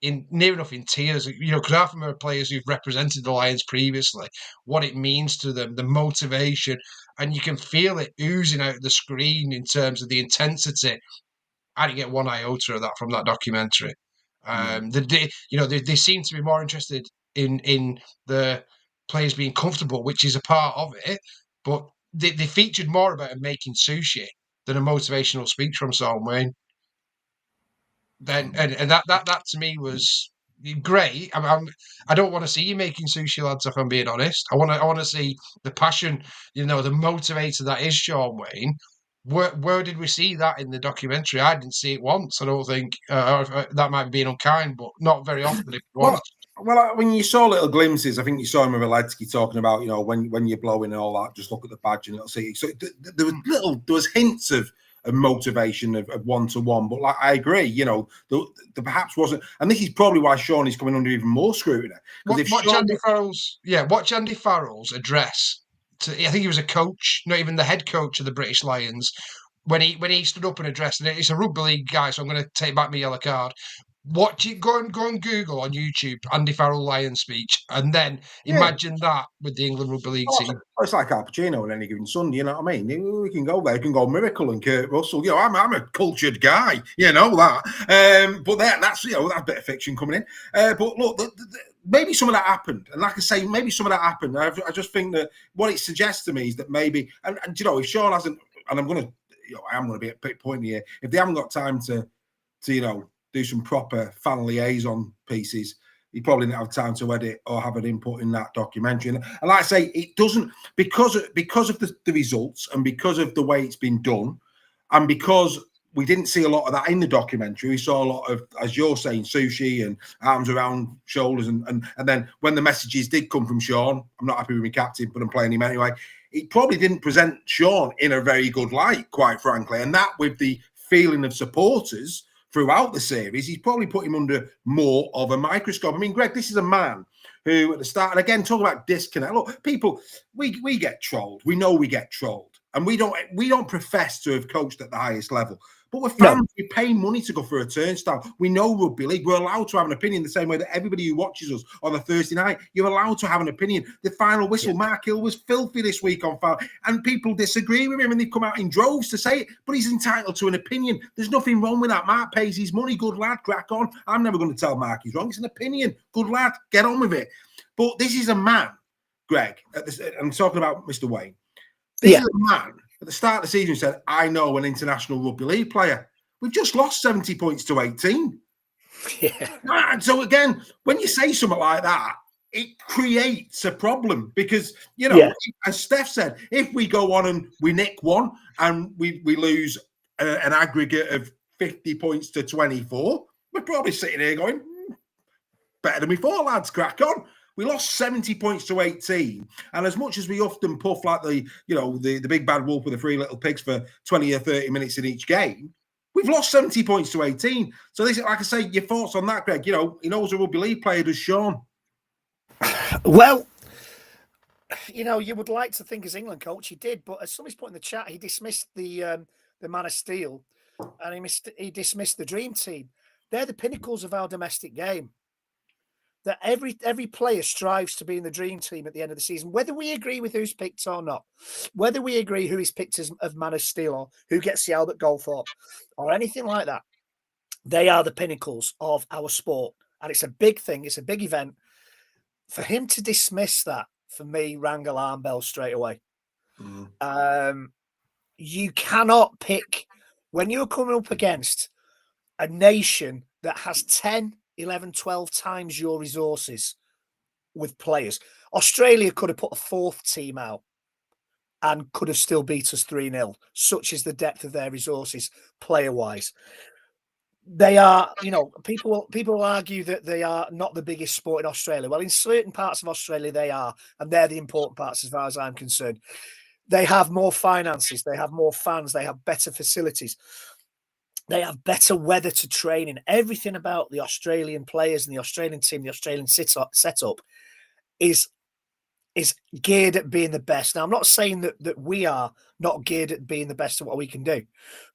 in near enough in tears, because half of them are players who've represented the Lions previously. What it means to them, the motivation, and you can feel it oozing out of the screen in terms of the intensity. I didn't get one iota of that from that documentary. They seem to be more interested in the players being comfortable, which is a part of it, but they featured more about making sushi than a motivational speech from Sean Wayne. Then and that to me was great. I don't want to see you making sushi, lads. If I'm being honest, I want to see the passion, the motivator that is Sean Wayne. Where did we see that in the documentary? I didn't see it once. I don't think that might be being unkind, but not very often. If it was. Well, when you saw little glimpses, I think you saw him with Aletsky talking about, when you're blowing and all that, just look at the badge and it'll see. So there was hints of motivation of one-to-one, but like I agree, there perhaps wasn't, and this is probably why Sean is coming under even more scrutiny. Watch Andy Farrell's address to, I think he was a coach, not even the head coach of the British Lions, when he stood up and addressed, and it's a rugby league guy, so I'm going to take back my yellow card. Go and Google on YouTube Andy Farrell Lions speech, and then imagine that with the England Rugby League team. It's like Al Pacino on any given Sunday, you know what I mean? We can go there, we can go Miracle and Kurt Russell. I'm a cultured guy, that. But that's that bit of fiction coming in. But look, maybe some of that happened, and like I say, maybe some of that happened. I just think that what it suggests to me is that maybe, and if Sean hasn't, and I'm going to, I am going to be a bit pointy here. If they haven't got time to do some proper fan liaison pieces, he probably didn't have time to edit or have an input in that documentary. And like I say, it doesn't, because of the results and because of the way it's been done, and because we didn't see a lot of that in the documentary. We saw a lot of, as you're saying, sushi and arms around shoulders. And then when the messages did come from Sean, I'm not happy with my captain, but I'm playing him anyway. It probably didn't present Sean in a very good light, quite frankly. And that, with the feeling of supporters throughout the series, he's probably put him under more of a microscope. I mean, Greg, this is a man who at the start, and again, talk about disconnect. Look, people, we get trolled. We know we get trolled. And we don't profess to have coached at the highest level. But we're fans. No. We pay money to go for a turnstile. We know rugby league. We're allowed to have an opinion the same way that everybody who watches us on a Thursday night, you're allowed to have an opinion. The final whistle, Mark Hill was filthy this week on foul, and people disagree with him, and they've come out in droves to say it, but he's entitled to an opinion. There's nothing wrong with that. Mark pays his money. Good lad, crack on. I'm never going to tell Mark he's wrong. It's an opinion. Good lad, get on with it. But this is a man, Greg, I'm talking about Mr. Wayne. This is a man at the start of the season said, I know an international rugby league player. We've just lost 70 points to 18. Yeah. And so again, when you say something like that, it creates a problem because, as Steph said, if we go on and we nick one and we lose an aggregate of 50 points to 24, we're probably sitting here going, better than before, lads, crack on. We lost 70 points to 18. And as much as we often puff like the big bad wolf with the three little pigs for 20 or 30 minutes in each game, we've lost 70 points to 18. So this, like I say, your thoughts on that, Greg? He knows a rugby league player, does Sean? Well, you would like to think as England coach he did, but as somebody's put in the chat, he dismissed the Man of Steel and he dismissed the Dream Team. They're the pinnacles of our domestic game. That every player strives to be in the dream team at the end of the season, whether we agree with who's picked or not, whether we agree who is picked as Man of Steel or who gets the Albert Goldthorpe or anything like that. They are the pinnacles of our sport. And it's a big thing. It's a big event. For him to dismiss that, for me, rang alarm bells straight away. You cannot pick, when you're coming up against a nation that has 10, 11, 12 times your resources with players. Australia could have put a fourth team out and could have still beat us 3-0. Such is the depth of their resources player-wise. They are, people will argue that they are not the biggest sport in Australia. Well, in certain parts of Australia, they are, and they're the important parts as far as I'm concerned. They have more finances. They have more fans. They have better facilities. They have better weather to train in. Everything about the Australian players and the Australian team, the Australian setup is geared at being the best. Now, I'm not saying that we are not geared at being the best at what we can do,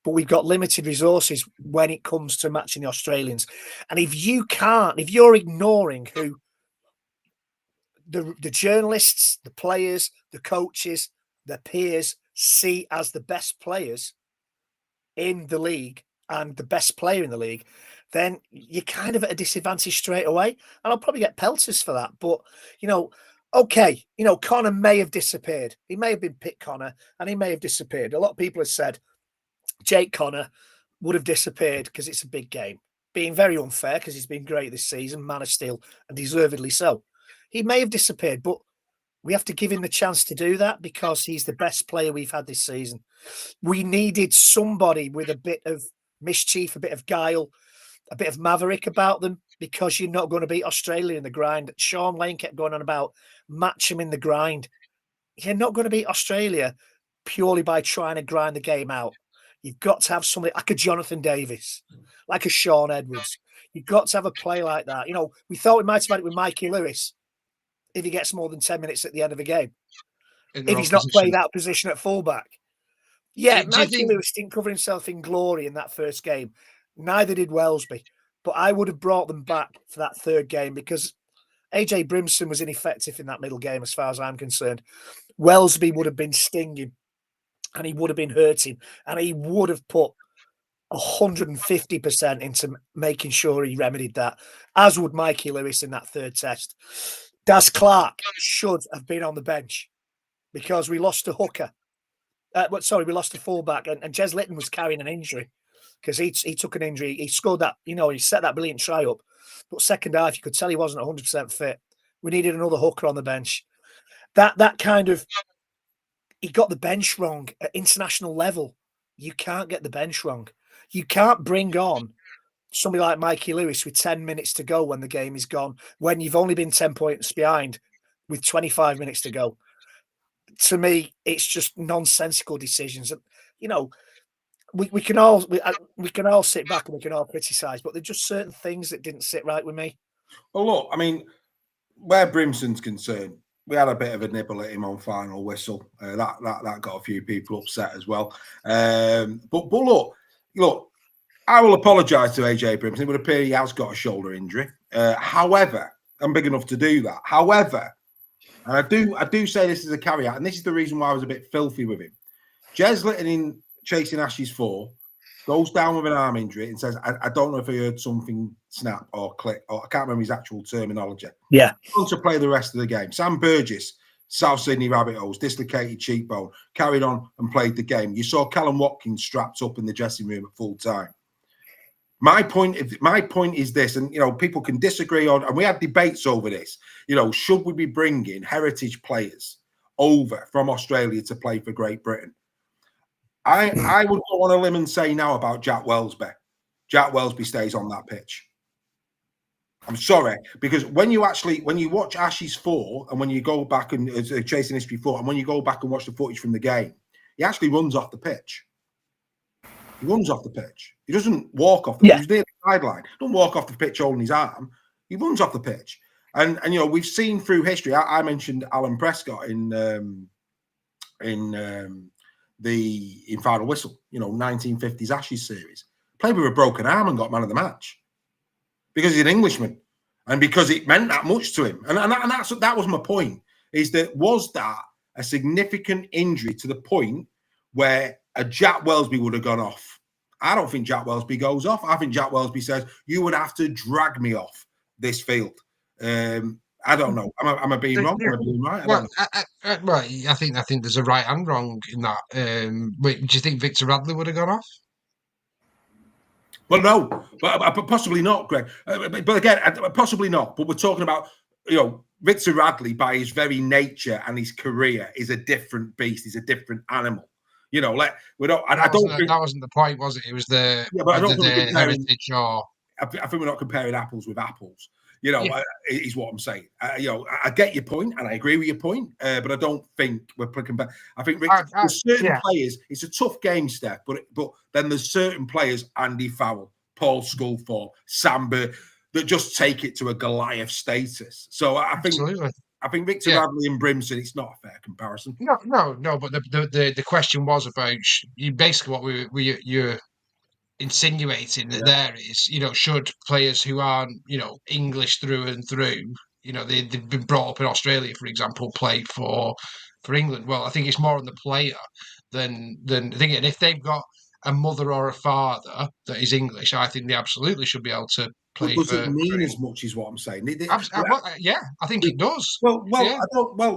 but we've got limited resources when it comes to matching the Australians. And if you're ignoring who the journalists, the players, the coaches, the peers see as the best players in the league, and the best player in the league, then you're kind of at a disadvantage straight away. And I'll probably get pelters for that. But, okay, Connor may have disappeared. He may have been picked Connor, and he may have disappeared. A lot of people have said Jake Connor would have disappeared because it's a big game. being very unfair because he's been great this season, man of steel, and deservedly so. He may have disappeared, but we have to give him the chance to do that because he's the best player we've had this season. We needed somebody with a bit of mischief, a bit of guile, a bit of maverick about them because you're not going to beat Australia in the grind. Sean Lane kept going on about match him in the grind. You're not going to beat Australia purely by trying to grind the game out. You've got to have somebody like a Jonathan Davis, like a Sean Edwards. You've got to have a play like that. You know, we thought we might have had it with Mikey Lewis if he gets more than 10 minutes at the end of the game. If he's not played out of position at fullback. Yeah, Mikey Lewis didn't cover himself in glory in that first game. Neither did Welsby. But I would have brought them back for that third game because AJ Brimson was ineffective in that middle game as far as I'm concerned. Welsby would have been stinging and he would have been hurting and he would have put 150% into making sure he remedied that, as would Mikey Lewis in that third test. Daz Clark should have been on the bench because we lost a hooker. We lost a fullback and Jez Litton was carrying an injury because he took an injury. He scored that, he set that brilliant try up. But second half, you could tell he wasn't 100% fit. We needed another hooker on the bench. That kind of, he got the bench wrong at international level. You can't get the bench wrong. You can't bring on somebody like Mikey Lewis with 10 minutes to go when the game is gone, when you've only been 10 points behind with 25 minutes to go. To me, it's just nonsensical decisions. And, we can all sit back and we can all criticise, but there's just certain things that didn't sit right with me. Well, look, I mean, where Brimson's concerned, we had a bit of a nibble at him on final whistle. That got a few people upset as well. But look, I will apologise to AJ Brimson. It would appear he has got a shoulder injury. However, I'm big enough to do that. However, and I do say this as a caveat, and this is the reason why I was a bit filthy with him. Jez Litton in Chasing Ashes 4 goes down with an arm injury and says, I don't know if he heard something snap or click, or I can't remember his actual terminology. Yeah. He wants to play the rest of the game. Sam Burgess, South Sydney Rabbitohs, dislocated cheekbone, carried on and played the game. You saw Callum Watkins strapped up in the dressing room at full time. My point is this, and people can disagree on, and we had debates over this. Should we be bringing heritage players over from Australia to play for Great Britain? I would go on a limb and say now about Jack Welsby. Jack Welsby stays on that pitch. I'm sorry, because when you watch Ashes 4 and when you go back and Chasing History 4 and when you go back and watch the footage from the game, he actually runs off the pitch. He runs off the pitch. He doesn't walk off the pitch. He's near the sideline. He doesn't walk off the pitch holding his arm. He runs off the pitch. And we've seen through history. I mentioned Alan Prescott in Final Whistle, 1950s Ashes series. Played with a broken arm and got man of the match because he's an Englishman and because it meant that much to him. And that was my point, is that was that a significant injury to the point where a Jack Welsby would have gone off? I don't think Jack Welsby goes off. I think Jack Welsby says, you would have to drag me off this field. I don't know. Am I being wrong? Am I being right? I think there's a right and wrong in that. Do you think Victor Radley would have gone off? Well, no, but possibly not, Greg. But again, possibly not. But we're talking about, Victor Radley, by his very nature and his career, is a different beast. He's a different animal. I don't think that wasn't the point, was it? It was the heritage or. I think we're not comparing apples with apples. Is what I'm saying. I get your point, and I agree with your point, but I don't think we're comparing. I think there's certain players. It's a tough game, Steph, but then there's certain players, Andy Farrell, Paul Sculthorpe, Samba, that just take it to a Goliath status. So I think Victor Radley and Brimson, it's not a fair comparison. No. But the question was about basically what you're insinuating that there is, should players who aren't, English through and through, they've been brought up in Australia, for example, play for England. Well, I think it's more on the player than thinking. And if they've got a mother or a father that is English, I think they absolutely should be able to play. Does it mean as much as what I'm saying? I think it does.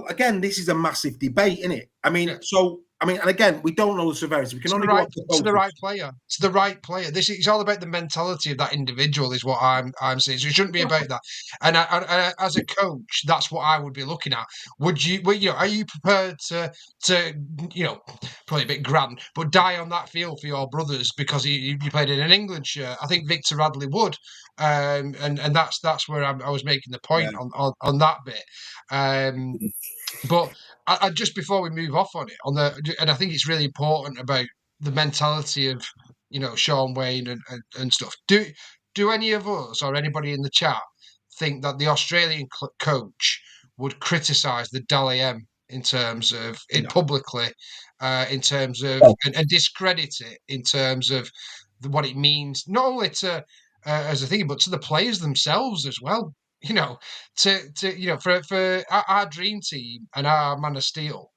Again, this is a massive debate, isn't it? I mean, so I mean, and again, we don't know the severity. We can only go off the to the photos. right player. It's the right player. This is all about the mentality of that individual, is what I'm saying. So it shouldn't be about that. And as a coach, that's what I would be looking at. Would you, are you prepared to probably a bit grand, but die on that field for your brothers because you played in an England shirt? I think Victor Radley would, and that's where I was making the point on that bit. But I just before we move off on it, and I think it's really important about the mentality of Sean Wayne and stuff. Do any of us or anybody in the chat think that the Australian coach would criticise the Dally M in terms of it publicly, in terms of and discredit it in terms of what it means not only to as a thing, but to the players themselves as well? For our dream team and our Man of Steel,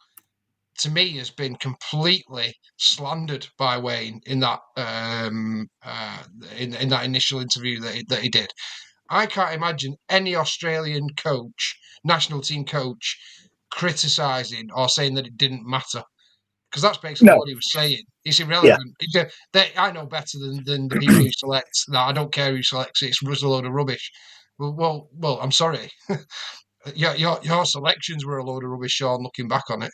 to me, has been completely slandered by Wayne in that in that initial interview that he did. I can't imagine any Australian coach, national team coach, criticising or saying that it didn't matter. Because that's basically what he was saying. It's irrelevant. I know better than the people who select that. I don't care who selects it. It's a load of rubbish. Well, I'm sorry. Your selections were a load of rubbish, Sean, looking back on it.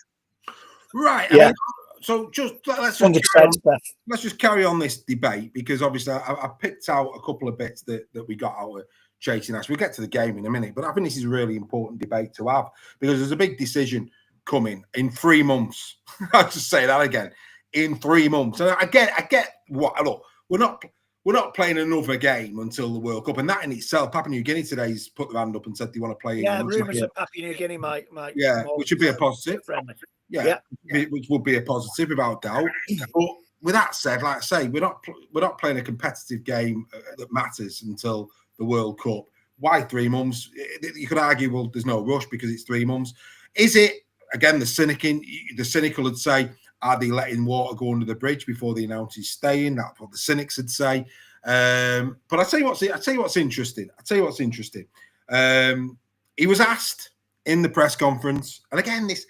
Right. I mean, so let's just carry on this debate, because obviously I picked out a couple of bits that we got out of Chasing Ash. We'll get to the game in a minute, but I think this is a really important debate to have, because there's a big decision coming in 3 months. I'll just say that again, in 3 months. And I get what, look, we're not playing another game until the World Cup, and that in itself, Papua New Guinea today's put their hand up and said they want to play. Yeah, rumours of Papua New Guinea might which would be a positive. Friendly. Which would be a positive without doubt. But with that said, like I say, we're not playing a competitive game that matters until the World Cup. Why 3 months? You could argue, well, there's no rush because it's 3 months. Is it, again, the cynical would say, are they letting water go under the bridge before they announce he's staying? That's what the cynics would say. But I tell you what's interesting. He was asked in the press conference, and again, this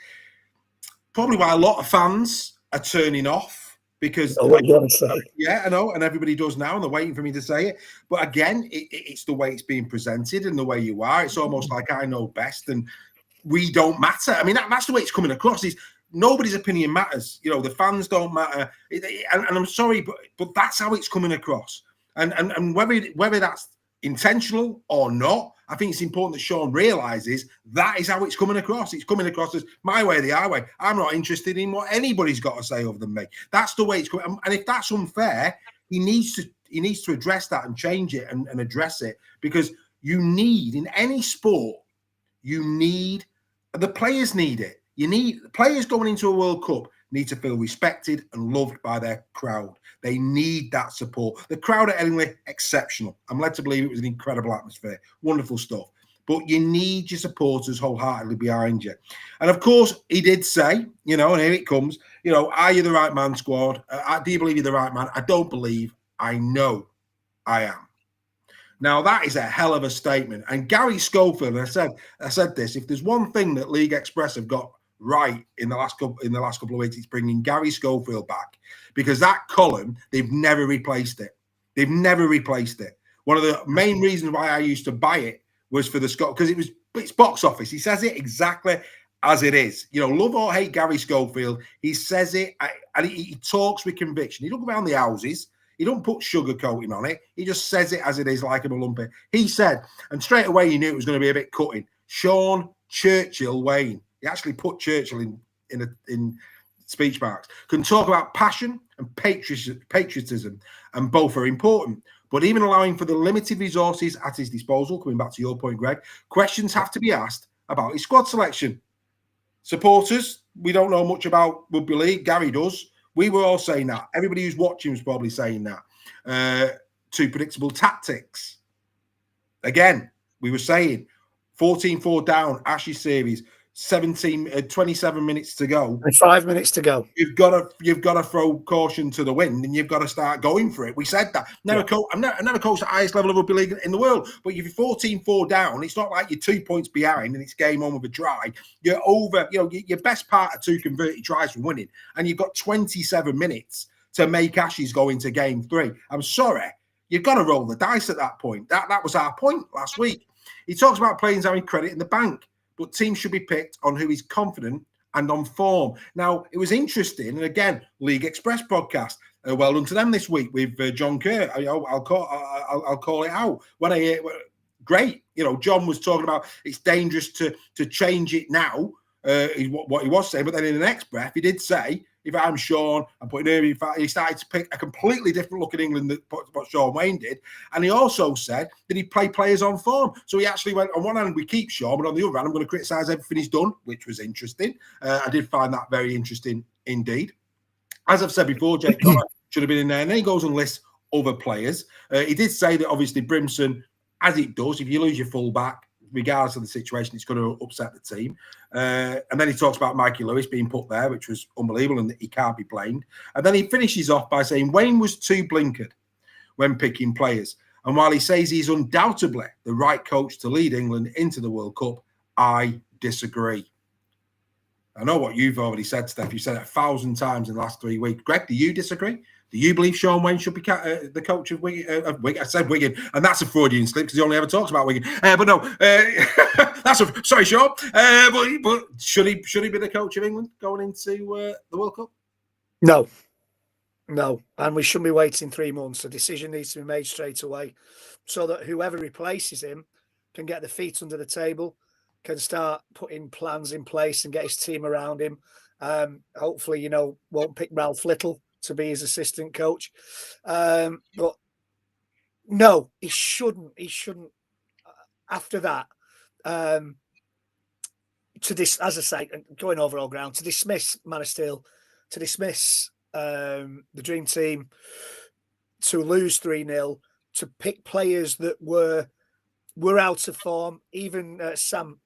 probably why a lot of fans are turning off, because what you want to say? Yeah, I know, and everybody does now, and they're waiting for me to say it. But again, it's the way it's being presented and the way you are. It's almost like I know best and we don't matter. I mean, that's the way it's coming across. Is nobody's opinion matters. The fans don't matter. And I'm sorry, but that's how it's coming across. And whether that's intentional or not, I think it's important that Sean realises that is how it's coming across. It's coming across as my way or the highway. I'm not interested in what anybody's got to say other than me. That's the way it's coming. And if that's unfair, he needs to address that and change it and address it, because you need, in any sport, the players need it. You need players going into a World Cup need to feel respected and loved by their crowd. They need that support. The crowd at Headingley, exceptional. I'm led to believe it was an incredible atmosphere. Wonderful stuff. But you need your supporters wholeheartedly behind you. And of course, he did say, and here it comes, are you the right man, squad? Do you believe you're the right man? I don't believe. I know I am. Now, that is a hell of a statement. And Gary Schofield, I said this, if there's one thing that League Express have got right in the last couple of weeks, it's bringing Gary Schofield back, because that column, they've never replaced it. One of the main reasons why I used to buy it was for the Scott, because it's box office. He says it exactly as it is. Love or hate Gary Schofield, he says it, and he talks with conviction. He don't go around the houses. He don't put sugarcoating on it. He just says it as it is, like a lumpy. He said, and straight away you knew it was going to be a bit cutting, Sean Churchill Wayne. He actually put Churchill in speech marks. Can talk about passion and patriotism, and both are important. But even allowing for the limited resources at his disposal, coming back to your point, Greg, questions have to be asked about his squad selection. Supporters, we don't know much about rugby league. Gary does. We were all saying that. Everybody who's watching was probably saying that. Too predictable tactics. Again, we were saying 14-4 down, Ashes series, 27 minutes to go. And 5 minutes to go. You've got to throw caution to the wind, and you've got to start going for it. We said that. I've never coached at the highest level of rugby league in the world, but if you're 14-4 down, it's not like you're 2 points behind and it's game on with a try. You're over. Your best part of 2 converted tries from winning, and you've got 27 minutes to make Ashes go into game 3. I'm sorry, you've got to roll the dice at that point. That was our point last week. He talks about players having credit in the bank, but teams should be picked on who is confident and on form. Now, it was interesting, and again, League Express podcast. Well done to them this week with John Kerr. I'll call it out. Great. John was talking about it's dangerous to change it now. Is what he was saying, but then in the next breath, he did say, if I'm Sean, I'm putting him. He started to pick a completely different look at England than what Sean Wayne did, and he also said that he'd play players on form. So he actually went, on one hand we keep Sean, but on the other hand I'm going to criticise everything he's done, which was interesting. I did find that very interesting indeed. As I've said before, Jake Connor should have been in there, and then he goes and lists other players. He did say that obviously Brimson, as it does, if you lose your fullback, regardless of the situation, it's going to upset the team. And then he talks about Mikey Lewis being put there, which was unbelievable, and that he can't be blamed. And then he finishes off by saying Wayne was too blinkered when picking players. And while he says he's undoubtedly the right coach to lead England into the World Cup, I disagree. I know what you've already said, Steph. You've said it 1,000 times in the last 3 weeks. Greg, do you disagree? Do you believe Sean Wayne should be the coach of Wigan? I said Wigan, and that's a Freudian slip because he only ever talks about Wigan. But no, sorry, Sean. But should he be the coach of England going into the World Cup? No, and we shouldn't be waiting 3 months. The decision needs to be made straight away, so that whoever replaces him can get the feet under the table, can start putting plans in place and get his team around him. Hopefully, won't pick Ralph Little to be his assistant coach. But no, he shouldn't. After that, to this, as I say, going over all ground, to dismiss Man of Steel, to dismiss the Dream Team, to lose 3-0, to pick players that were out of form. Even Sam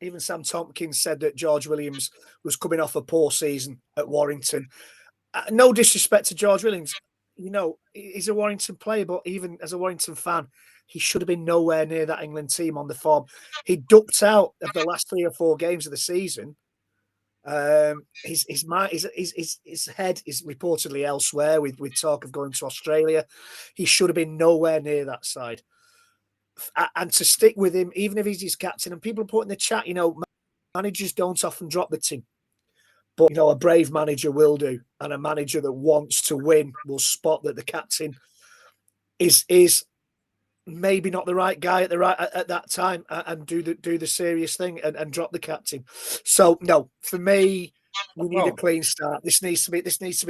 Tompkins said that George Williams was coming off a poor season at Warrington. No disrespect to George Williams, he's a Warrington player, but even as a Warrington fan, he should have been nowhere near that England team on the form. He ducked out of the last 3 or 4 games of the season. His head is reportedly elsewhere with talk of going to Australia. He should have been nowhere near that side. And to stick with him, even if he's his captain, and people are putting in the chat, managers don't often drop the team. But, a brave manager will do. And a manager that wants to win will spot that the captain is maybe not the right guy at that time and do the serious thing and drop the captain. So, no, for me, we need a clean start. This needs to be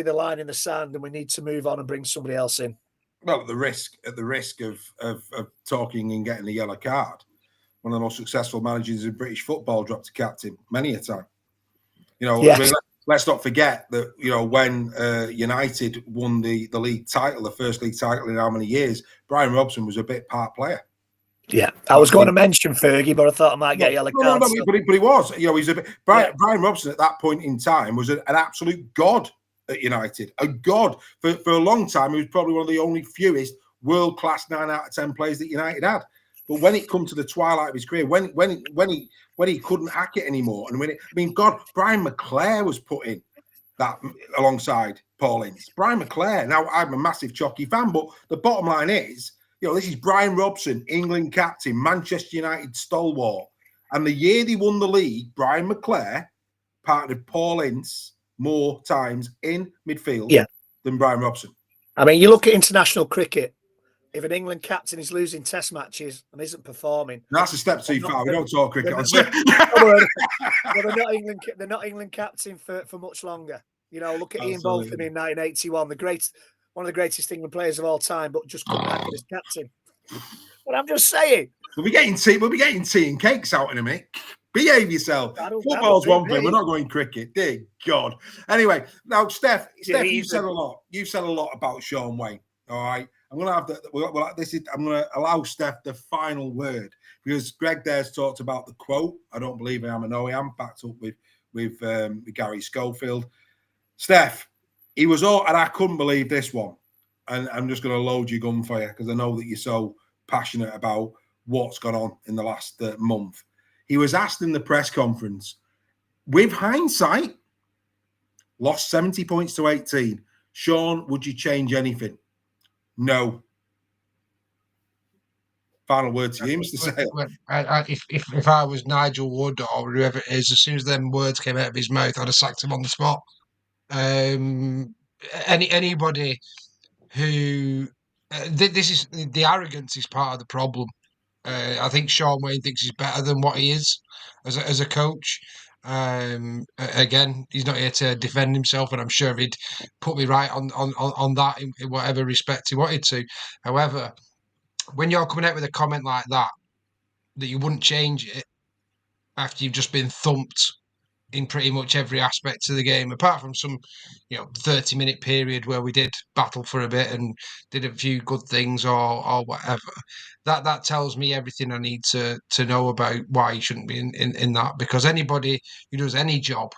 the line in the sand, and we need to move on and bring somebody else in. Well, at the risk of talking and getting a yellow card, one of the most successful managers in British football dropped a captain many a time. Yes. Let's not forget that, when United won the league title, the first league title in how many years, Brian Robson was a bit part player. Yeah, I was going to mention Fergie, but I thought I might get a yellow card. No, but he was. He's a bit. Brian Robson at that point in time was an absolute god at United. A god. For a long time, he was probably one of the only fewest world-class 9 out of 10 players that United had. But when it come to the twilight of his career, when he couldn't hack it anymore, and Brian McClare was put in that alongside Paul Ince. Brian McClare. Now, I'm a massive Chalky fan, but the bottom line is, this is Brian Robson, England captain, Manchester United stalwart. And the year they won the league, Brian McClare partnered Paul Ince more times in midfield than Brian Robson. I mean, you look at international cricket. If an England captain is losing test matches and isn't performing, that's a step too far. We don't talk cricket on they're not England captain for much longer. Look at Ian Bolton in 1981, one of the greatest England players of all time, but just couldn't hack it as captain. But I'm just saying, we'll be getting tea and cakes out in a minute. Behave yourself. Football's one thing. We're not going cricket. Dear God. Anyway, now Steph, you said a lot. You said a lot about Sean Wayne. All right. I'm going to have I'm going to allow Steph the final word, because Greg there's talked about the quote. I don't believe I am. I know I am, backed up with Gary Schofield. Steph, he was all, and I couldn't believe this one. And I'm just going to load your gun for you because I know that you're so passionate about what's gone on in the last month. He was asked in the press conference, with hindsight, lost 70 points to 18. Sean, would you change anything? No. Final word to you, Mr. Sale. If I was Nigel Wood or whoever it is, as soon as them words came out of his mouth, I'd have sacked him on the spot. Anybody who this is the arrogance is part of the problem. I think Sean Wayne thinks he's better than what he is as a coach. Again, he's not here to defend himself, and I'm sure he'd put me right on that in whatever respect he wanted to. However, when you're coming out with a comment like that you wouldn't change it after you've just been thumped in pretty much every aspect of the game, apart from some, 30-minute period where we did battle for a bit and did a few good things or whatever. That tells me everything I need to know about why you shouldn't be in that, because anybody who does any job,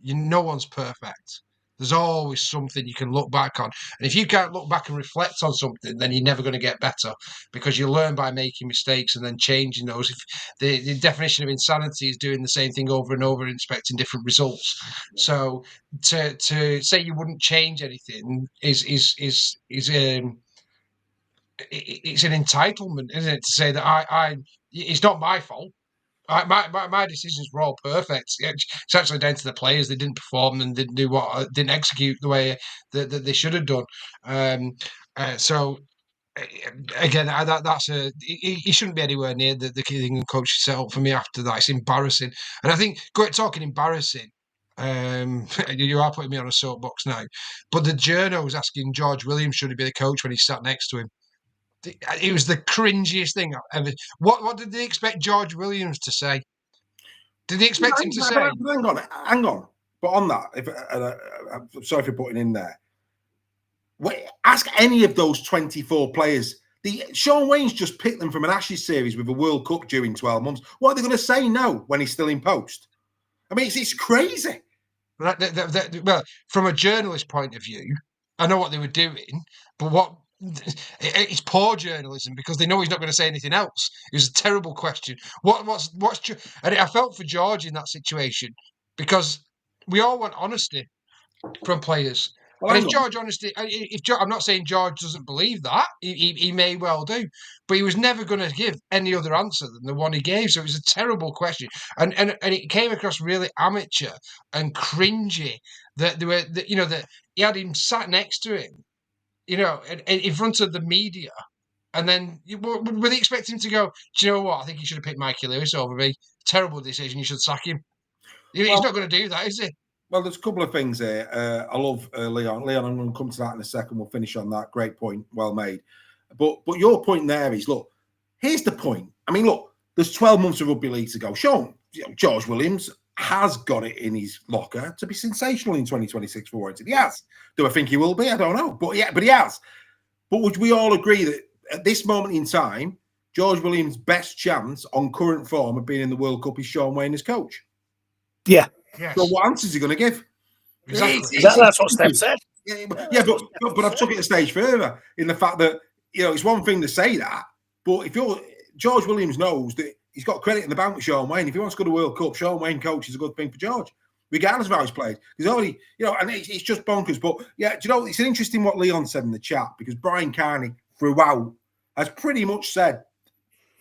no one's perfect. There's always something you can look back on. And if you can't look back and reflect on something, then you're never going to get better, because you learn by making mistakes and then changing those. If the definition of insanity is doing the same thing over and over and expecting different results. So to say you wouldn't change anything is it's an entitlement, isn't it? To say that it's not my fault. My decisions were all perfect. It's actually down to the players. They didn't perform and didn't execute the way that they should have done. So again, that's he shouldn't be anywhere near the England coach set up for me after that. It's embarrassing, and I think talking embarrassing. You are putting me on a soapbox now, but the journo was asking George Williams should he be the coach when he sat next to him. It was the cringiest thing I've ever. What did they expect George Williams to say? Did they expect him to say? Hang on. But on that, I'm sorry for putting in there. Ask any of those 24 players. Sean Wayne's just picked them from an Ashes series with a World Cup during 12 months. What are they going to say no when he's still in post? I mean, it's crazy. Well, from a journalist point of view, I know what they were doing, but it's poor journalism because they know he's not going to say anything else. It was a terrible question. And I felt for George in that situation because we all want honesty from players. Well, and I'm not saying George doesn't believe that, he may well do, but he was never going to give any other answer than the one he gave. So it was a terrible question, and it came across really amateur and cringy that they were, that he had him sat next to him, in front of the media, and then were they expecting him to go, do you know what? I think you should have picked Mikey Lewis over me. Terrible decision. You should sack him. He's not going to do that, is he? Well, there's a couple of things here. I love Leon. Leon, I'm going to come to that in a second. We'll finish on that. Great point. Well made. But your point there is, look, here's the point. I mean, look, there's 12 months of rugby league to go. Sean, George Williams has got it in his locker to be sensational in 2026 for Warrington. He has. Do I think he will be? I don't know. But he has. But would we all agree that at this moment in time, George Williams' best chance on current form of being in the World Cup is Sean Wayne as coach? Yeah. Yes. So what answer is he going to give? Exactly. That's what Steph said. Yeah, but I've took it a stage further in the fact that, it's one thing to say that, but if George Williams knows that he's got credit in the bank with Sean Wayne. If he wants to go to the World Cup, Sean Wayne coach is a good thing for George, regardless of how he's played. He's already, and it's just bonkers. But yeah, do you know, it's an interesting what Leon said in the chat, because Brian Carney throughout has pretty much said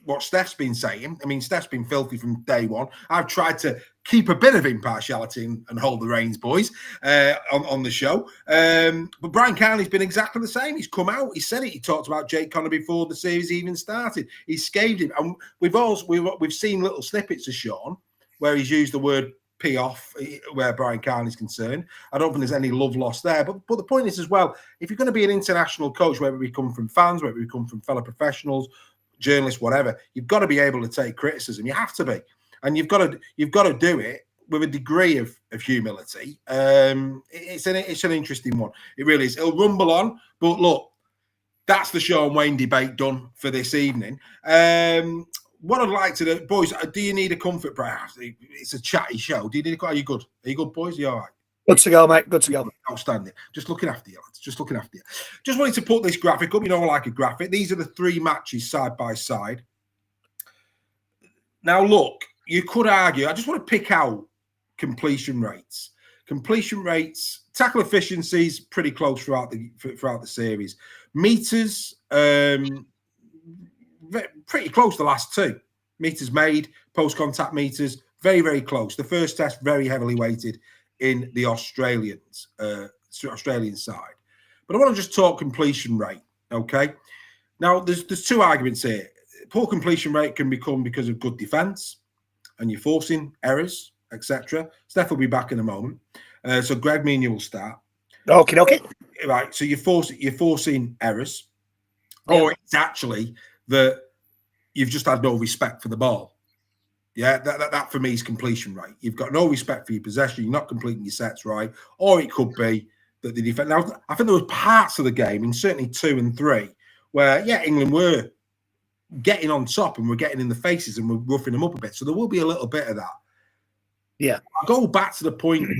what Steph's been saying. I mean, Steph's been filthy from day one. I've tried to keep a bit of impartiality and hold the reins, boys, on the show. But Brian Carney's been exactly the same. He's come out, he said it. He talked about Jake Connor before the series even started. He scathed him. And we've seen little snippets of Sean where he's used the word pee off where Brian Carney's concerned. I don't think there's any love lost there. But the point is as well, if you're going to be an international coach, whether we come from fans, whether we come from fellow professionals, journalists, whatever, you've got to be able to take criticism. You have to be. And you've got to do it with a degree of humility. It's an interesting one. It really is. It'll rumble on. But look, that's the Sean Wayne debate done for this evening. what I'd like to do, boys, do you need a comfort break? It's a chatty show. Do you need are you good? Are you good, boys? Are you all right? Good to go, mate. Good to go. Outstanding. Just looking after you, lads. Just looking after you. Just wanted to put this graphic up. You know, I like a graphic. These are the 3 matches side by side. Now, look, you could argue. I just want to pick out completion rates. Completion rates, tackle efficiencies, pretty close throughout the series. Meters, pretty close. The last 2 meters made, post contact meters, very, very close. The first test very heavily weighted in the Australian side. But I want to just talk completion rate, okay? Now, there's 2 arguments here. Poor completion rate can become because of good defence and you're forcing errors, etc. Steph will be back in a moment. So, Greg, me and you will start. Okay. Right, so you're forcing errors, or it's actually that you've just had no respect for the ball. Yeah, that for me is completion rate. You've got no respect for your possession. You're not completing your sets right. Or it could be that the defense. Now, I think there were parts of the game, and certainly 2 and 3, where, England were getting on top and we're getting in the faces and we're roughing them up a bit. So there will be a little bit of that. Yeah. I'll go back to the point, Greg.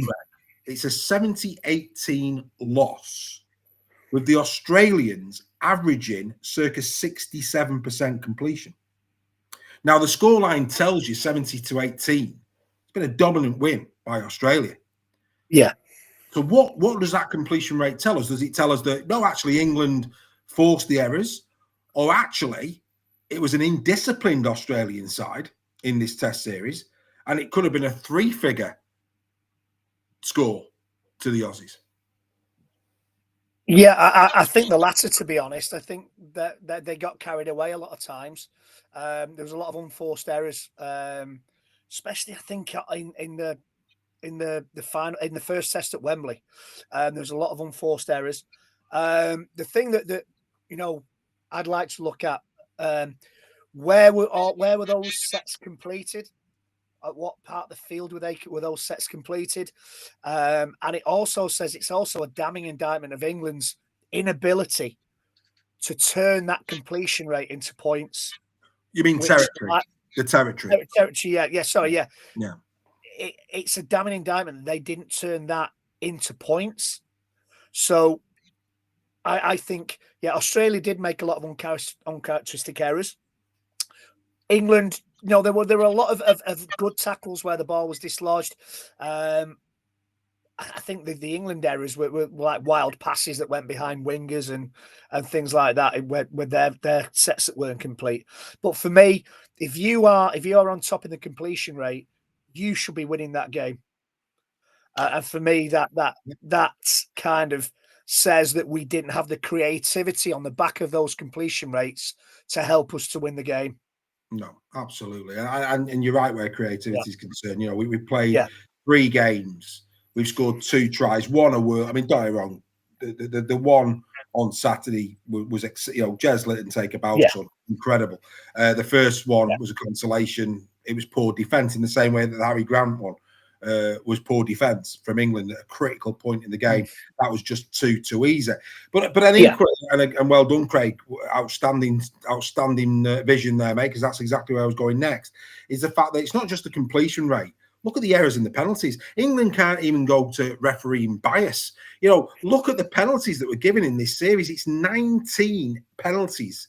It's a 70-18 loss, with the Australians averaging circa 67% completion. Now, the scoreline tells you 70-18. It's been a dominant win by Australia. Yeah. So what does that completion rate tell us? Does it tell us that, no, actually, England forced the errors, or actually, it was an indisciplined Australian side in this test series, and it could have been a 3-figure score to the Aussies? Yeah, I think the latter, to be honest. I think that they got carried away a lot of times. There was a lot of unforced errors, especially I think in the final, in the first test at Wembley. There was a lot of unforced errors. The thing that I'd like to look at, where were those sets completed? At what part of the field were those sets completed? And it also says it's also a damning indictment of England's inability to turn that completion rate into points. You mean territory? The territory. Territory, yeah. Sorry, yeah. Yeah. It's a damning indictment that they didn't turn that into points. So I think, Australia did make a lot of uncharacteristic errors. England, there were a lot of good tackles where the ball was dislodged. I think the England errors were like wild passes that went behind wingers and things like that, with their sets that weren't complete. But for me, if you are on top in the completion rate, you should be winning that game. And for me, that kind of says that we didn't have the creativity on the back of those completion rates to help us to win the game. No, absolutely, and you're right where creativity is concerned. We played 3 games. We've scored 2 tries. One a world. I mean, don't get me wrong. The one on Saturday was Jez Litton take a bounce on, incredible. The first one was a consolation. It was poor defence in the same way that the Harry Grant one was poor defence from England at a critical point in the game. That was just too easy. But then equally, and well done, Craig. Outstanding vision there, mate. Because that's exactly where I was going next. Is the fact that it's not just the completion rate. Look at the errors in the penalties. England can't even go to refereeing bias. Look at the penalties that were given in this series. It's 19 penalties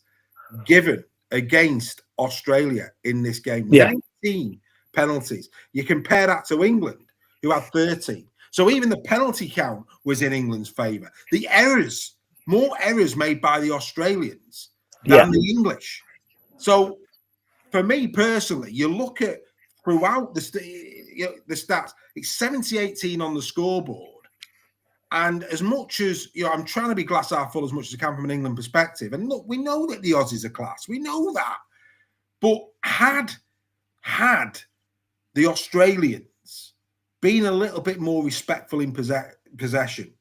given against Australia in this game. 19 penalties. You compare that to England, who had 13. So even the penalty count was in England's favour. The errors, more errors made by the Australians than the English. So for me personally, you look at throughout the stats, it's 70-18 on the scoreboard. And as much as, I'm trying to be glass half full as much as I can from an England perspective. And look, we know that the Aussies are class. We know that. But had the Australians been a little bit more respectful in possession,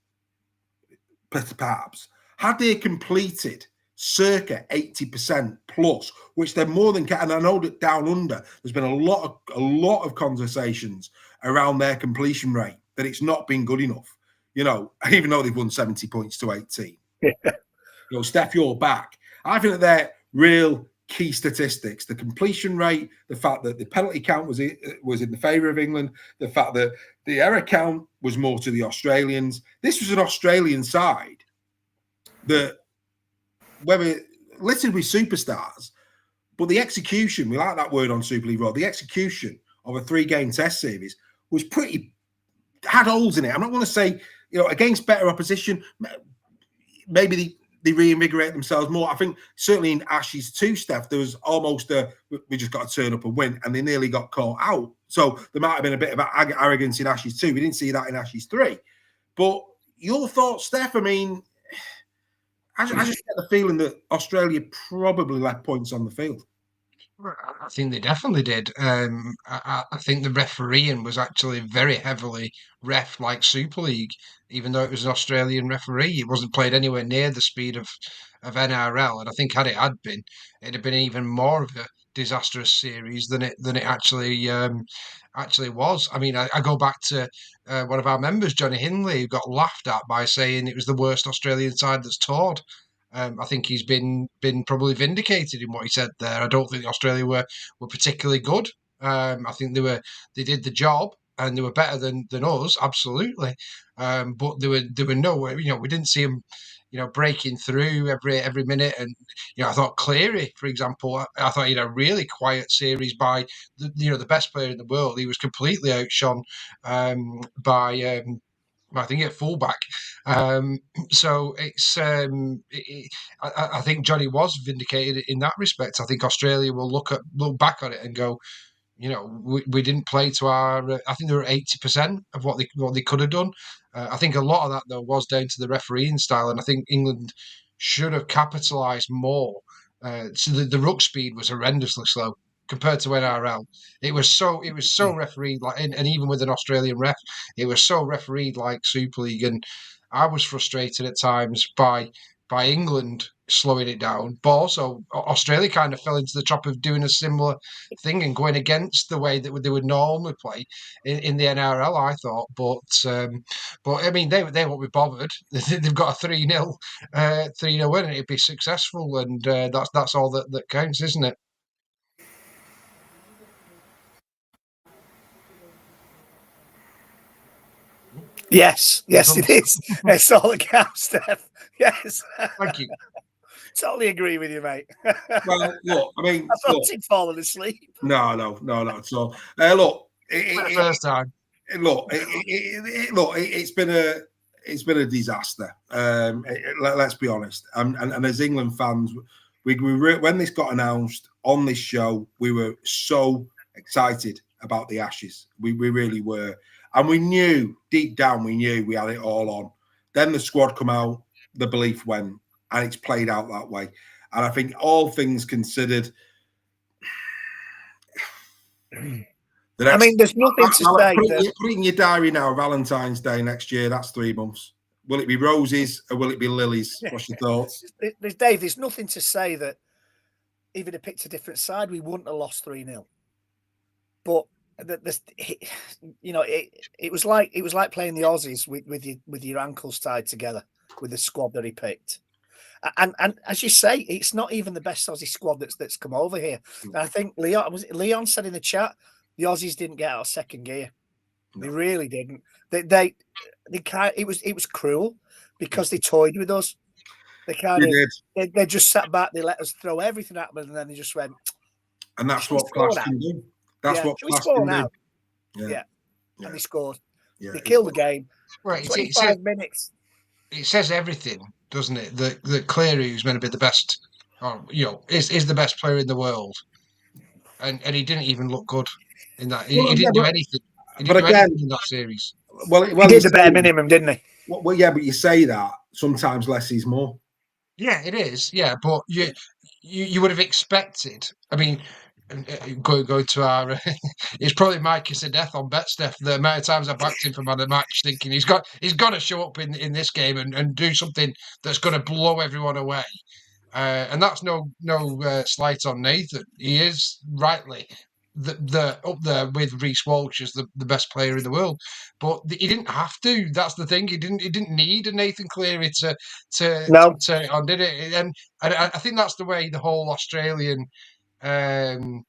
perhaps, had they completed circa 80% plus, which they're more than, and I know that down under, there's been a lot of conversations around their completion rate, that it's not been good enough. Even though they've won 70 points to 18. Steph, you're back. I think that they're real key statistics: the completion rate, the fact that the penalty count was in the favour of England, the fact that the error count was more to the Australians. This was an Australian side that, whether littered with superstars, but the execution, we like that word on Super League Raw, the execution of a 3-game test series was had holes in it. I'm not going to say, against better opposition, maybe they reinvigorate themselves more. I think certainly in Ashes 2, Steph, there was almost we just got to turn up and win, and they nearly got caught out. So there might have been a bit of arrogance in Ashes 2. We didn't see that in Ashes 3. But your thoughts, Steph? I mean, I just get the feeling that Australia probably left points on the field. I think they definitely did. I think the refereeing was actually very heavily ref like Super League, even though it was an Australian referee. It wasn't played anywhere near the speed of NRL, and I think had it been, it'd have been even more of a disastrous series than it actually was. I mean, I go back to one of our members, Johnny Hindley, who got laughed at by saying it was the worst Australian side that's toured. I think he's been probably vindicated in what he said there. I don't think Australia were particularly good. I think they did the job and they were better than us, absolutely. But they were nowhere. We didn't see them, breaking through every minute. And I thought Cleary, for example, I thought he had a really quiet series by the best player in the world. He was completely outshone by. I think at fullback. So it's. I think Johnny was vindicated in that respect. I think Australia will look back on it and go, we didn't play to our. I think they were 80% of what they could have done. I think a lot of that though was down to the refereeing style, and I think England should have capitalised more. So the ruck speed was horrendously slow compared to NRL. It was so refereed like, and even with an Australian ref, it was so refereed like Super League, and I was frustrated at times by England slowing it down, but also Australia kind of fell into the trap of doing a similar thing and going against the way that they would normally play in the NRL. I thought, but I mean they won't be bothered. They've got a 3-0 win, and it'd be successful, and that's all that counts, isn't it? Yes, it is. It's all that counts, Steph. Yes. Thank you. Totally agree with you, mate. Well, look, I mean, I thought he'd fallen asleep. No, not at all. Look, First time. Look, it's been a disaster. Let's be honest. And as England fans, we when this got announced on this show, we were so excited about the Ashes. We really were. And we knew, deep down, we had it all on. Then the squad come out, the belief went, and it's played out that way. And I think all things considered, I mean, there's nothing to say. Put it in your diary now, Valentine's Day next year, that's 3 months. Will it be roses or will it be lilies? What's your thoughts? Dave, there's nothing to say that even if it picked a different side, we wouldn't have lost 3-0. But it was like playing the Aussies with your ankles tied together with the squad that he picked. And as you say, it's not even the best Aussie squad that's come over here. And I think Leon said in the chat, the Aussies didn't get out of second gear. No. They really didn't. It was cruel because they toyed with us. They just sat back. They let us throw everything at them, and then they just went. And that's what class can do. That's what class can do. Yeah. And they scored. Yeah, they killed the game. Right, 25 minutes. It says everything, doesn't it? That Cleary, who's meant to be the best, is the best player in the world, and he didn't even look good in that. He didn't do anything. He didn't do anything in that series. Well, he did the bare minimum, didn't he? Well, yeah, but you say that sometimes less is more. Yeah, it is. Yeah, but you would have expected. I mean, going to our, it's probably my kiss of death on BetSteph. The amount of times I backed him for man of the match, thinking he's got to show up in this game and do something that's going to blow everyone away. And that's no slight on Nathan. He is rightly the up there with Reece Walsh as the best player in the world. But he didn't have to. That's the thing. He didn't need a Nathan Cleary to No. turn it on, did it? And I think that's the way the whole Australian um,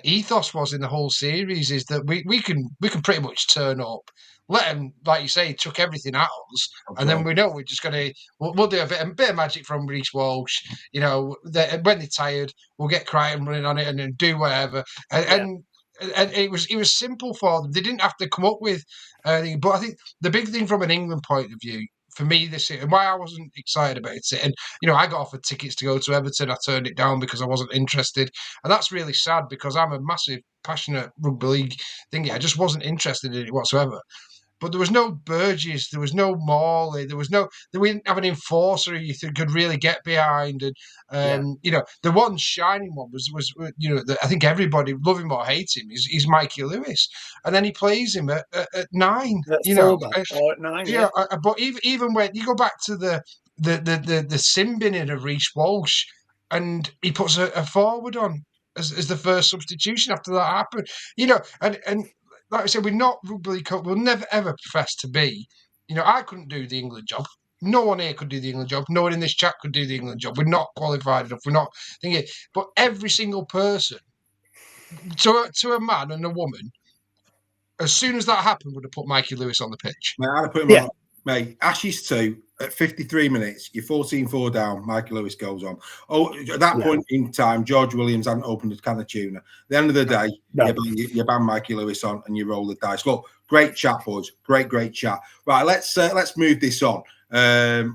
ethos was in the whole series, is that we can pretty much turn up, let them, like you say, chuck everything at us, and then we know we're just gonna we'll do a bit of magic from Reece Walsh. You know, when they're tired, we'll get Crichton running on it and then do whatever. And it was simple for them. They didn't have to come up with anything. But I think the big thing from an England point of view, for me this year, and why I wasn't excited about it, and I got offered tickets to go to Everton. I turned it down because I wasn't interested, and that's really sad because I'm a massive, passionate rugby league thingy. I just wasn't interested in it whatsoever. But there was no Burgess, there was no Morley, we didn't have an enforcer who you could really get behind. And the one shining one was I think everybody, love him or hate him, is Mikey Lewis, and then he plays him at 9. At fullback or at 9, yeah. But even when you go back to the sin binning of Reece Walsh, and he puts a forward on as the first substitution after that happened, and like I said, we're not rugby league coach. We'll never ever profess to be. I couldn't do the England job. No one here could do the England job. No one in this chat could do the England job. We're not qualified enough. We're not thinking. But every single person, to a man and a woman, as soon as that happened, would have put Mikey Lewis on the pitch. Mate, I'd have put him on. Mate, Ashes 2 at 53 minutes. You're 14-4 down. Mikey Lewis goes on. Oh, at that point in time, George Williams hadn't opened a can of tuna. At the end of the day, you ban Mikey Lewis on and you roll the dice. Look, great chat, boys. Great chat. Right, let's move this on. The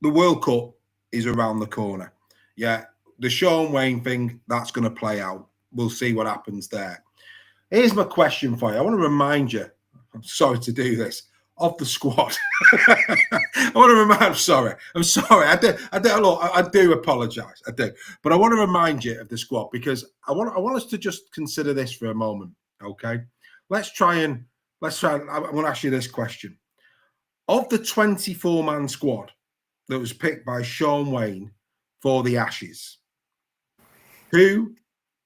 World Cup is around the corner. Yeah, the Shaun Wane thing, that's going to play out. We'll see what happens there. Here's my question for you. I want to remind you, I'm sorry to do this, of the squad. I'm sorry. I do apologise. I do. But I want to remind you of the squad because I want us to just consider this for a moment. Okay. I'm going to ask you this question. Of the 24-man squad that was picked by Shaun Wane for the Ashes, who,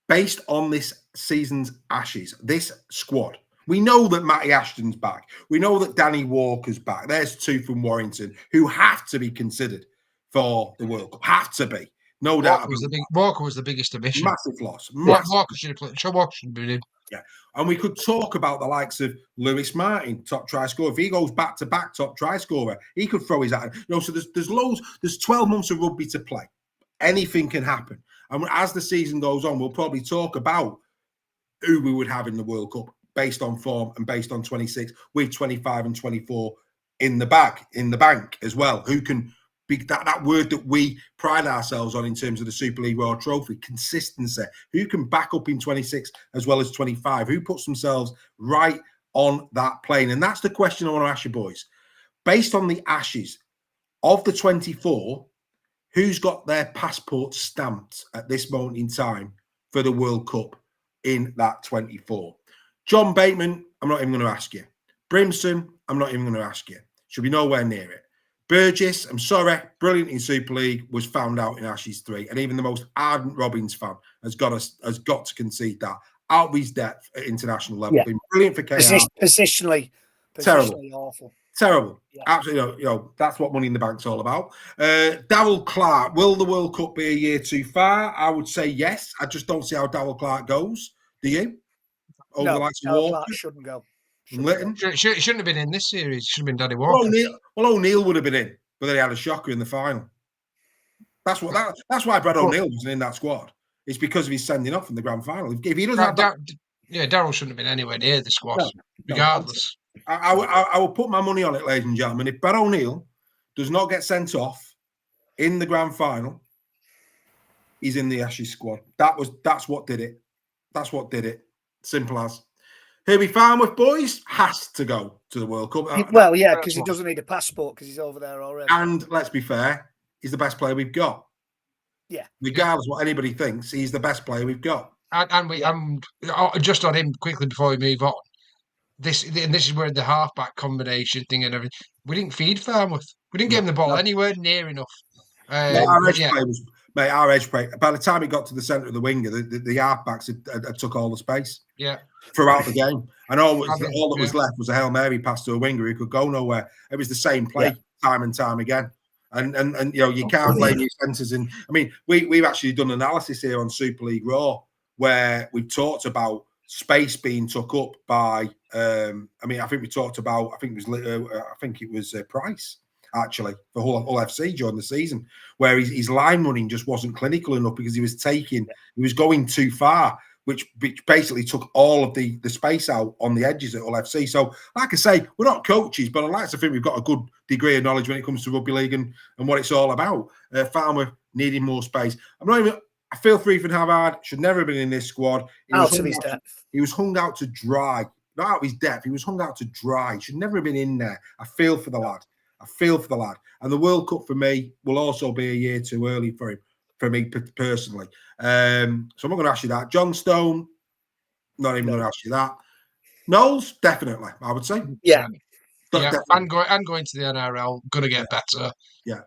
based on this season's Ashes, this squad, we know that Matty Ashton's back. We know that Danny Walker's back. There's 2 from Warrington who have to be considered for the World Cup. Have to be. No doubt. Walker was the biggest omission. Massive loss. Walker should have played. Walker should have been in. Yeah. And we could talk about the likes of Lewis Martin, top try scorer. If he goes back to back top try scorer, he could throw his hat. So there's loads. There's 12 months of rugby to play. Anything can happen. And as the season goes on, we'll probably talk about who we would have in the World Cup based on form and based on 26, with 25 and 24 in the bank as well. Who can be that word that we pride ourselves on in terms of the Super League World Trophy, consistency. Who can back up in 26 as well as 25? Who puts themselves right on that plane? And that's the question I want to ask you, boys. Based on the Ashes, of the 24, who's got their passport stamped at this moment in time for the World Cup in that 24? John Bateman, I'm not even going to ask you. Brimson, I'm not even going to ask you. Should be nowhere near it. Burgess, I'm sorry, brilliant in Super League, was found out in Ashes 3. And even the most ardent Robins fan has got to concede that. Out of his depth at international level. Been brilliant for KR. Positionally terrible. Awful. Terrible. Yeah. Absolutely. That's what Money in the Bank's all about. Darryl Clark, will the World Cup be a year too far? I would say yes. I just don't see how Darryl Clark goes. Do you? Over the likes of Walker? Clark shouldn't go. Shouldn't have been in this series. Should have been Danny Walker. O'Neill would have been in, but then he had a shocker in the final. That's why Brad O'Neill wasn't in that squad. It's because of his sending off in the grand final. If he doesn't Darryl shouldn't have been anywhere near the squad, regardless. I will put my money on it, ladies and gentlemen. If Brad O'Neill does not get sent off in the grand final, he's in the Ashes squad. That's what did it. That's what did it. Simple as. Herbie Farnworth, boys, has to go to the World Cup. Well, yeah, because he doesn't need a passport because he's over there already. And let's be fair, he's the best player we've got. Yeah. Regardless of what anybody thinks, he's the best player we've got. And just on him quickly before we move on. This is where the halfback combination thing and everything. We didn't feed Farnworth. We didn't give him the ball anywhere near enough. Our edge play was Mate, our edge play, by the time it got to the centre of the winger, the halfbacks had took all the space throughout the game. And all that was left was a Hail Mary pass to a winger who could go nowhere. It was the same play time and time again. And you can't blame your centres. And I mean, we've actually done analysis here on Super League Raw where we've talked about space being took up by. I think we talked about. I think it was Price actually for Hull FC during the season, where his line running just wasn't clinical enough because he was going too far, which basically took all of the space out on the edges at Hull FC. So, like I say, we're not coaches, but I like to think we've got a good degree of knowledge when it comes to rugby league and what it's all about. Farmer needing more space. I feel for Ethan Havard. Should never have been in this squad. He was hung out to dry. Not out of his depth. He was hung out to dry. Should never have been in there. I feel for the lad. And the World Cup for me will also be a year too early for him, for me personally. So I'm not going to ask you that. John Stone, not even going to ask you that. Knowles, definitely, I would say. Yeah. And going to the NRL, going to get better. Yeah.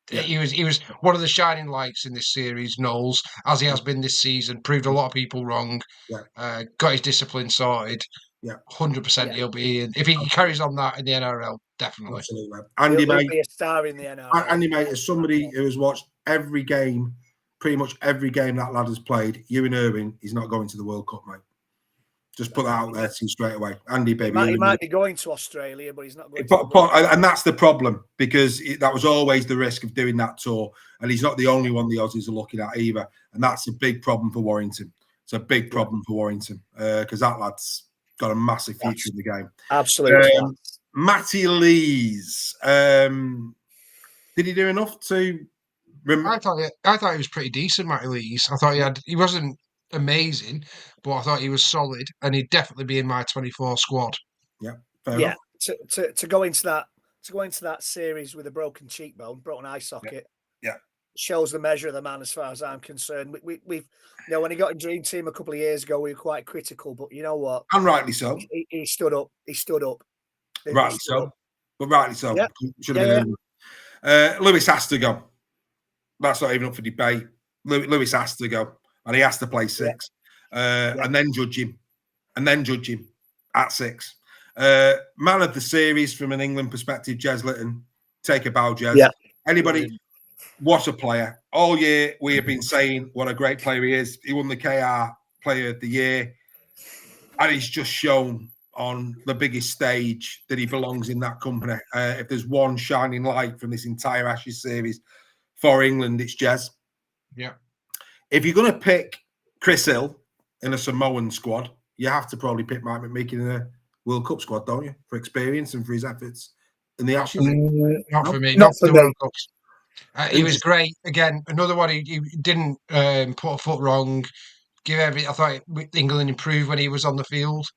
He was one of the shining lights in this series, Knowles, as he has been this season. Proved a lot of people wrong. Yeah. Got his discipline sorted. Yeah, 100%. He'll be in if he carries on that in the NRL. Definitely. Absolutely. Andy, he'll be a star in the NRL. Andy, mate, as somebody who has watched every game, pretty much every game that lad has played, Ewan Irving, he's not going to the World Cup, mate. Just put that out there to you straight away. Andy, baby. He might be going to Australia, but he's not going and that's the problem, because that was always the risk of doing that tour. And he's not the only one the Aussies are looking at either. And that's a big problem for Warrington. It's a big problem for Warrington because that lad's got a massive future in the game. Absolutely. Matty Lees. Did he do enough to... I thought he was pretty decent, Matty Lees. I thought he wasn't amazing, but I thought he was solid, and he'd definitely be in my 24 squad. Yeah, fair enough. To go into that series with a broken cheekbone, broken eye socket, shows the measure of the man as far as I'm concerned. We've when he got in Dream Team a couple of years ago, we were quite critical, but you know what? And rightly so. He stood up. Rightly so. But rightly so. Yeah. Should have been. Lewis has to go. That's not even up for debate. Lewis has to go. And he has to play 6. And then judge him. At 6. Man of the series from an England perspective, Jez Litton. Take a bow, Jez. Yeah. Anybody? What a player. All year we have been saying what a great player he is. He won the KR Player of the Year. And he's just shown on the biggest stage that he belongs in that company. If there's one shining light from this entire Ashes series for England, it's Jez. Yeah. If you're going to pick Chris Hill in a Samoan squad, you have to probably pick Mike McMeekin in a World Cup squad, don't you? For experience and for his efforts in the Ashes. Not for me. Not for the me. World Cups. He was great. Again, another one. He didn't put a foot wrong. I thought England improved when he was on the field.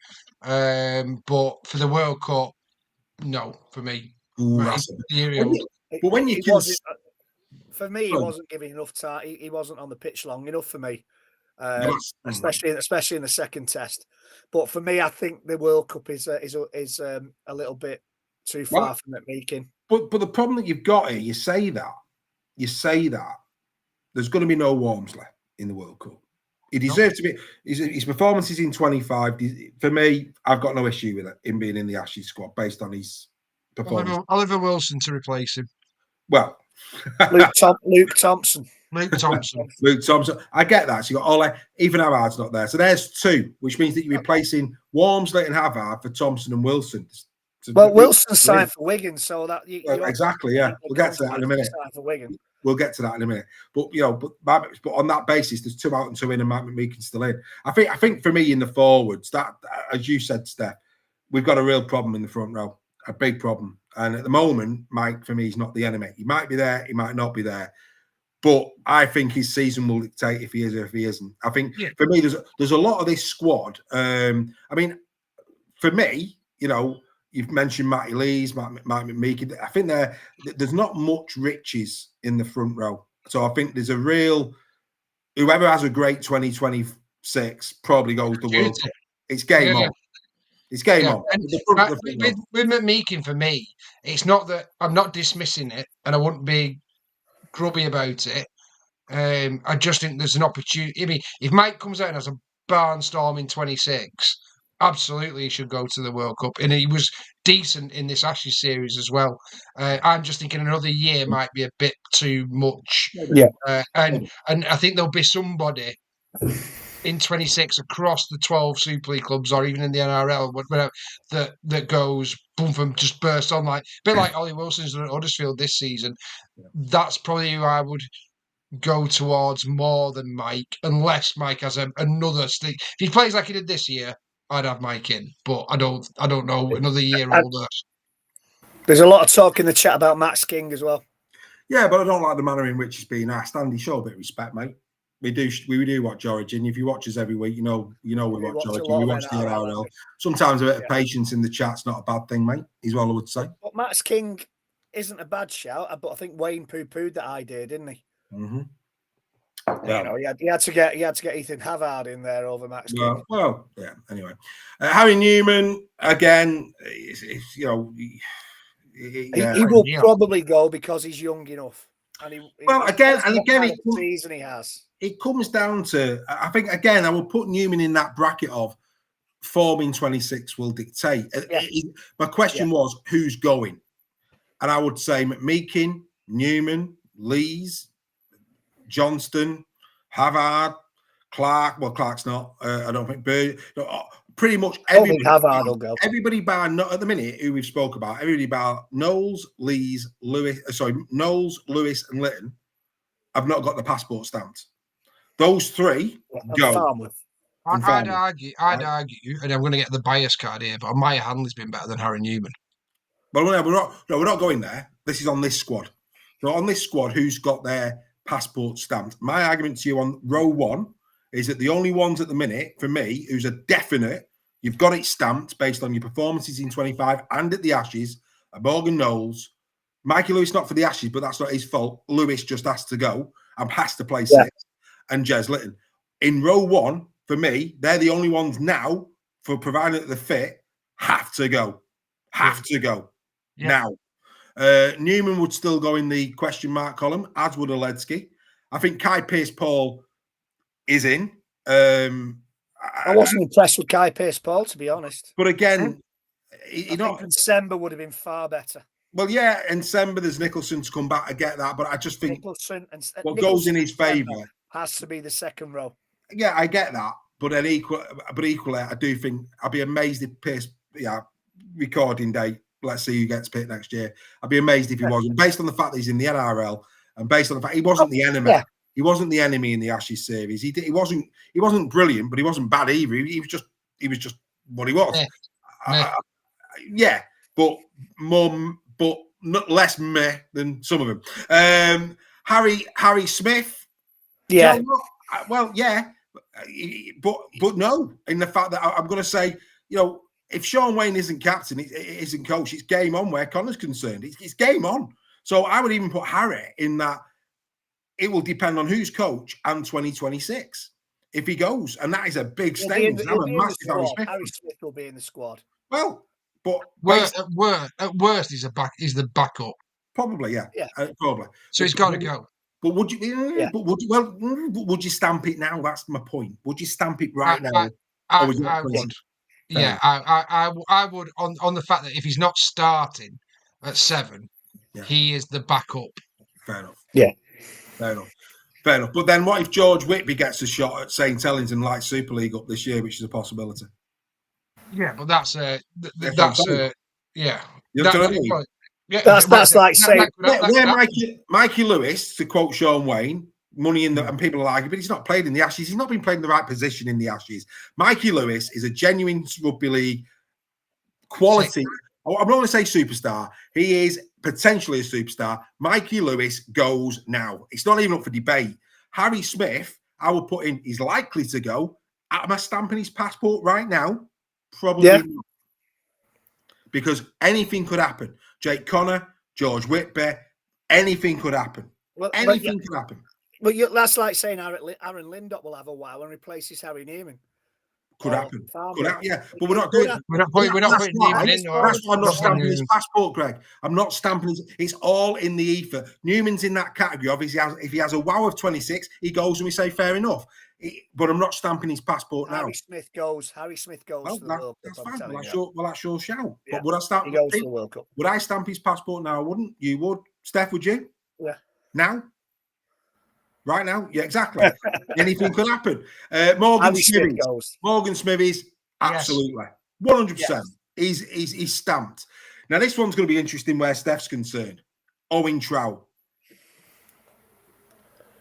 But for the World Cup, no, for me. But when you for me, he wasn't giving enough time. He wasn't on the pitch long enough for me, especially in the second test. But for me, I think the World Cup is a little bit too far from McMeekin. But the problem that you've got here, you say that there's going to be no Walmsley in the World Cup. He deserves to be. His performances in 25. For me, I've got no issue with it, him being in the Ashes squad based on his performance. Oliver Wilson to replace him. Well, Luke Thompson. Luke Thompson. I get that. So you got Ollie. Even Havard's not there. So there's 2, which means that you're replacing Walmsley and Havard for Thompson and Wilson. Well, Wilson signed for Wigan, so that exactly. Yeah, we'll get to that in a minute. We'll get to that in a minute. But but on that basis, there's 2 out and 2 in, and Mike McMeekin's still in. I think for me in the forwards, that as you said, Steph, we've got a real problem in the front row, a big problem. And at the moment, Mike for me is not the enemy. He might be there, he might not be there, but I think his season will dictate if he is or if he isn't. I think for me, there's a lot of this squad. I mean, for me, you've mentioned Matty Lees, Mike McMeekin. I think there's not much riches in the front row. So I think there's a real... Whoever has a great 2026 probably goes to the World Cup. It's game on. It's game on. And with McMeekin, for me, it's not that... I'm not dismissing it, and I wouldn't be grubby about it. I just think there's an opportunity. I mean, if Mike comes out and has a barnstorm in 26, absolutely he should go to the World Cup. And he was decent in this Ashes series as well. I'm just thinking another year might be a bit too much. Yeah. And I think there'll be somebody in 26 across the 12 Super League clubs or even in the NRL, whatever, that goes boom, from just burst on like a bit like Ollie Wilson's done at Huddersfield this season. That's probably who I would go towards more than Mike, unless Mike has another stick. If he plays like he did this year, I'd have Mike in, but I don't know another year older. There's a lot of talk in the chat about Max King as well. Yeah, but I don't like the manner in which he's being asked. Andy, show a bit of respect, mate. We do watch Origin. If you watch us every week, you know we watch Origin. We watch the NRL. Sometimes a bit of patience in the chat's not a bad thing, mate. Is what I would say. But Max King isn't a bad shout, but I think Wayne poo-pooed that idea, didn't he? Mm-hmm. Yeah. You know, he had to get Ethan Havard in there over Max King. Well, yeah. Anyway, Harry Newman again. You know, he will probably go because he's young enough. And season he has. It comes down to, I think, again, I will put Newman in that bracket of form in 26 will dictate. Yeah. My question was, who's going? And I would say McMeekin, Newman, Lees, Johnston, Havard, Clark. Well, Clark's not. I don't think. Pretty much everybody. Havard will go. Everybody bar, not at the minute, who we've spoke about, everybody bar Knowles, Lees, Knowles, Lewis, and Litton have not got the passport stamped. Those three go. I'd argue, and I'm going to get the bias card here, but Maya Hanley's been better than Harry Newman. Well, we're not going there. This is on this squad. So on this squad, who's got their passport stamped? My argument to you on row one is that the only ones at the minute, for me, who's a definite, you've got it stamped based on your performances in 25 and at the Ashes, are Morgan Knowles. Mikey Lewis, not for the Ashes, but that's not his fault. Lewis just has to go and has to play six. And Jez Litton. In row one, for me, they're the only ones now, for providing that they're fit, have to go. Now. Newman would still go in the question mark column, as would Oledsky. I think Kai Pearce-Paul is in. I wasn't impressed with Kai Pearce-Paul, to be honest. But again, I think Nsemba would have been far better. Well, yeah, and Nsemba, there's Nicholson to come back. I get that, but I just think Nicholson what goes in his favour has to be the second row. Yeah, I get that, but equally, I do think I'd be amazed if Pearce, recording date. Let's see who gets picked next year. I'd be amazed if he wasn't, based on the fact that he's in the NRL and based on the fact he wasn't the enemy. Yeah. He wasn't the enemy in the Ashes series. He wasn't brilliant, but he wasn't bad either. He was just what he was. But not less meh than some of them. Harry Smith. Yeah. Well, yeah, but no. In the fact that I'm going to say, if Sean Wayne isn't captain, isn't coach, it's game on where Connor's concerned. It's game on. So I would even put Harry in that. It will depend on who's coach and 2026 if he goes, and that is a big statement. Harry Smith will be in the squad. Well, but at worst, he's the backup. Probably, yeah. Probably. So he's got to go. But would you? Yeah. But would you stamp it now? That's my point. Would you stamp it right now? I would. Yeah, I would on the fact that if he's not starting at 7, he is the backup. Fair enough. Yeah. Fair enough. But then what if George Whitby gets a shot at St. Helens and lights Super League up this year, which is a possibility? Yeah, but that's yeah. That's like saying Mikey Lewis, to quote Sean Wayne, money in the and people are like, but he's not played in the Ashes. He's not been playing in the right position in the Ashes. Mikey Lewis is a genuine rugby league quality. I'm not going to say superstar. He is potentially a superstar. Mikey Lewis goes now. It's not even up for debate. Harry Smith, I will put in, he's likely to go. Am I stamping his passport right now? Probably not. Because anything could happen. Jake Connor, George Whitby, anything could happen. Could happen. Well, that's like saying Aaron Lindop will have a wow and replaces Harry Newman. Could happen. Farmer. Could happen, yeah. But we're not Could doing. happen. We're not putting Newman in. That's why I'm not stamping his Newman. passport, Greg. I'm not stamping his. It's all in the ether. Newman's in that category. Obviously, if he has a wow of 26, he goes and we say fair enough. But I'm not stamping his passport now. Harry Smith goes Well, to the World that's Cup. fine. Well, that's your shout. Yeah. But would I stamp? He goes to the World Cup. Would I stamp his passport now? I wouldn't. You would. Steph, would you? Yeah. Now? Right now? Yeah, exactly. Anything could happen. Morgan Smithies, absolutely. 100%. Yes. He's stamped. Now, this one's going to be interesting where Steph's concerned. Owen Trout.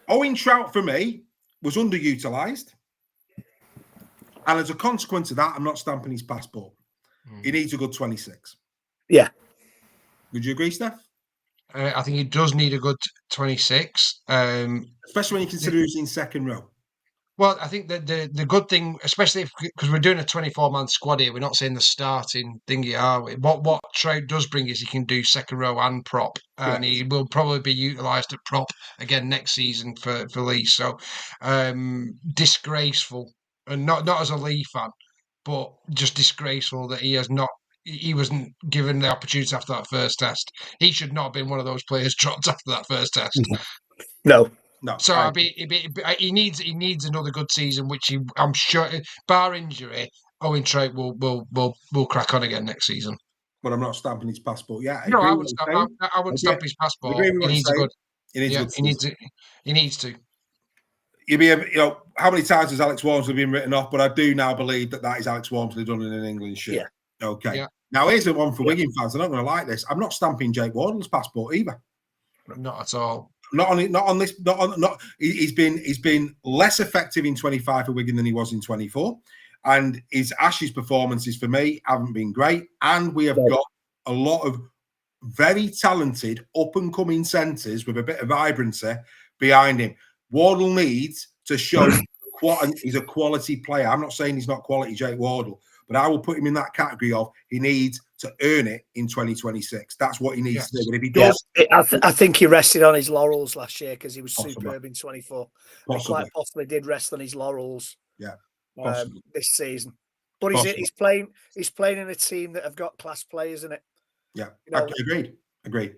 Owen Trout, for me, was underutilised. And as a consequence of that, I'm not stamping his passport. He needs a good 26. Yeah. Would you agree, Steph? I think he does need a good 26. Especially when you consider who's in second row. Well, I think that the good thing, especially because we're doing a 24-man squad here, we're not saying the starting thingy, are we? What Trout does bring is he can do second row and prop, and he will probably be utilised at prop again next season for Leeds. So, disgraceful, and not as a Lee fan, but just disgraceful that he wasn't given the opportunity after that first test. He should not have been one of those players dropped after that first test. No. So he needs another good season, which I'm sure, bar injury, Owen Trout will crack on again next season. But I'm not stamping his passport. Yeah, I wouldn't stamp his passport. He needs a good. He needs to. How many times has Alex Walmsley been written off? But I do now believe that is Alex Walmsley done in an England shirt. Yeah. Okay. Yeah. Now here's the one for Wigan fans. They're not going to like this. I'm not stamping Jake Wardle's passport either. Not at all. He's been less effective in 25 for Wigan than he was in 24, and his Ashes performances for me haven't been great. And we have got a lot of very talented up and coming centres with a bit of vibrancy behind him. Wardle needs to show he's a quality player. I'm not saying he's not quality, Jake Wardle, but I will put him in that category of he needs to earn it in 2026. That's what he needs to do. And if he does, I think he rested on his laurels last year because he was superb in 24. He quite possibly did rest on his laurels. Yeah, this season. But he's playing in a team that have got class players in it. Yeah, agreed.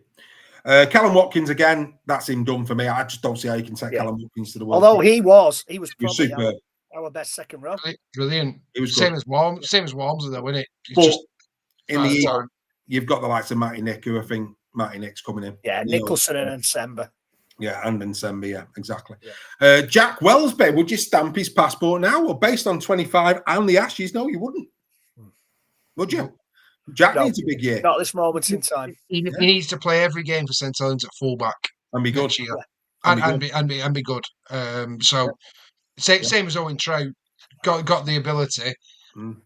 Callum Watkins again. That's him done for me. I just don't see how you can take Callum Watkins to the World Although Cup. he was probably superb. Our best second row. Brilliant. It was same as Worms though, wasn't it? But in the end, you've got the likes of Matty Nick, who I think Matty Nick's coming in. Yeah, Nicholson and Nsemba. Yeah, and Nsemba, yeah, exactly. Yeah. Jack Wellsby, would you stamp his passport now? Well, based on 25 and the Ashes, no, you wouldn't. Would you? Jack needs a big year. Not this moment in time. He needs to play every game for St Helens at fullback and be good. And be good. Same as Owen Trout, got the ability,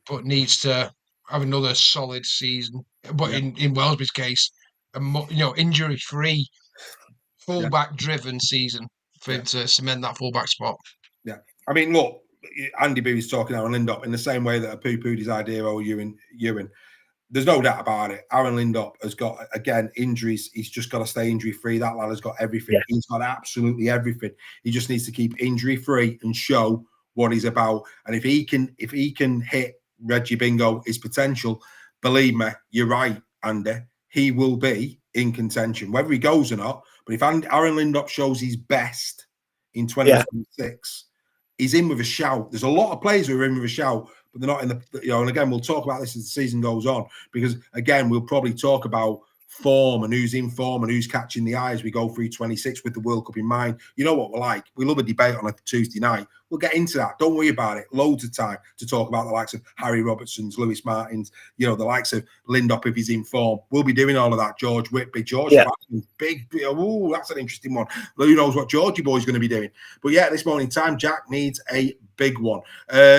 but needs to have another solid season. But in Wellsby's case, injury-free, fullback-driven season for him to cement that fullback spot. Yeah, I mean, look, Andy B was talking Aaron Lindop in the same way that I poo-pooed his idea over Ewan. There's no doubt about it. Aaron Lindop has got, again, injuries. He's just got to stay injury-free. That lad has got everything. Yeah. He's got absolutely everything. He just needs to keep injury-free and show what he's about. And if he can hit Reggie Bingo, his potential, believe me, you're right, Andy, he will be in contention, whether he goes or not. But if Aaron Lindop shows his best in 2026, he's in with a shout. There's a lot of players who are in with a shout, but they're not in the, and again, we'll talk about this as the season goes on, because again, we'll probably talk about form and who's in form and who's catching the eye as we go through 26 with the World Cup in mind. You know what we're like. We love a debate on a Tuesday night. We'll get into that. Don't worry about it. Loads of time to talk about the likes of Harry Robertsons, Lewis Martins, the likes of Lindop if he's in form. We'll be doing all of that. George Whitby, big. Oh, that's an interesting one. Who knows what Georgie boy's going to be doing? But yeah, at this moment in time, Jack needs a big one.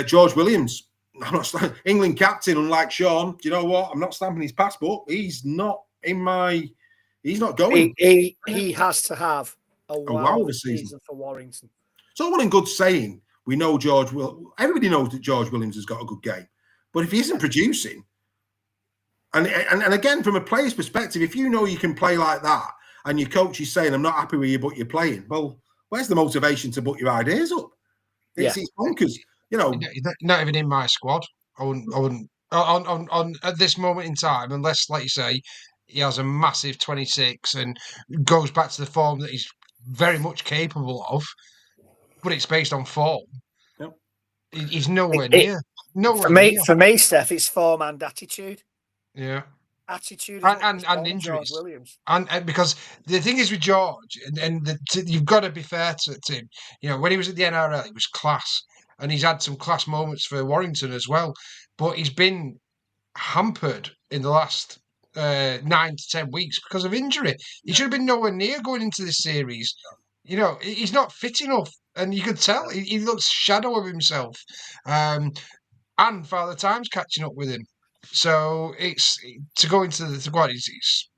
George Williams, I'm not England captain, unlike Sean. Do you know what? I'm not stamping his passport. He's not going. He has to have a wow season for Warrington. It's all well and good saying we know George will. Everybody knows that George Williams has got a good game, but if he isn't producing, and again from a player's perspective, if you know you can play like that, and your coach is saying, "I'm not happy with you, but you're playing," well, where's the motivation to put your ideas up? It's bonkers. You know, Not even in my squad. I wouldn't on at this moment in time, unless, like you say, he has a massive 26 and goes back to the form that he's very much capable of, but it's based on form. Yep. He's nowhere near. Nowhere near. For me, Steph, it's form and attitude. Yeah. Attitude and injuries. Williams. And because the thing is with George, you've got to be fair to him. You know, when he was at the NRL, he was class, and he's had some class moments for Warrington as well. But he's been hampered in the last 9 to 10 weeks because of injury. He should have been nowhere near going into this series. You know, he's not fit enough, and you could tell he looks shadow of himself. And Father Time's catching up with him. So it's to go into the squad. It's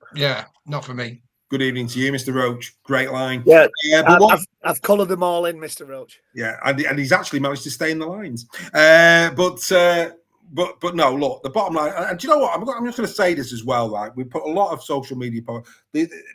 not for me. Good evening to you, Mr. Roach. Great line. Yeah, but I've coloured them all in, Mr. Roach. Yeah, and he's actually managed to stay in the lines. But no, look, the bottom line, and do you know what? I'm just going to say this as well. Like, we put a lot of social media.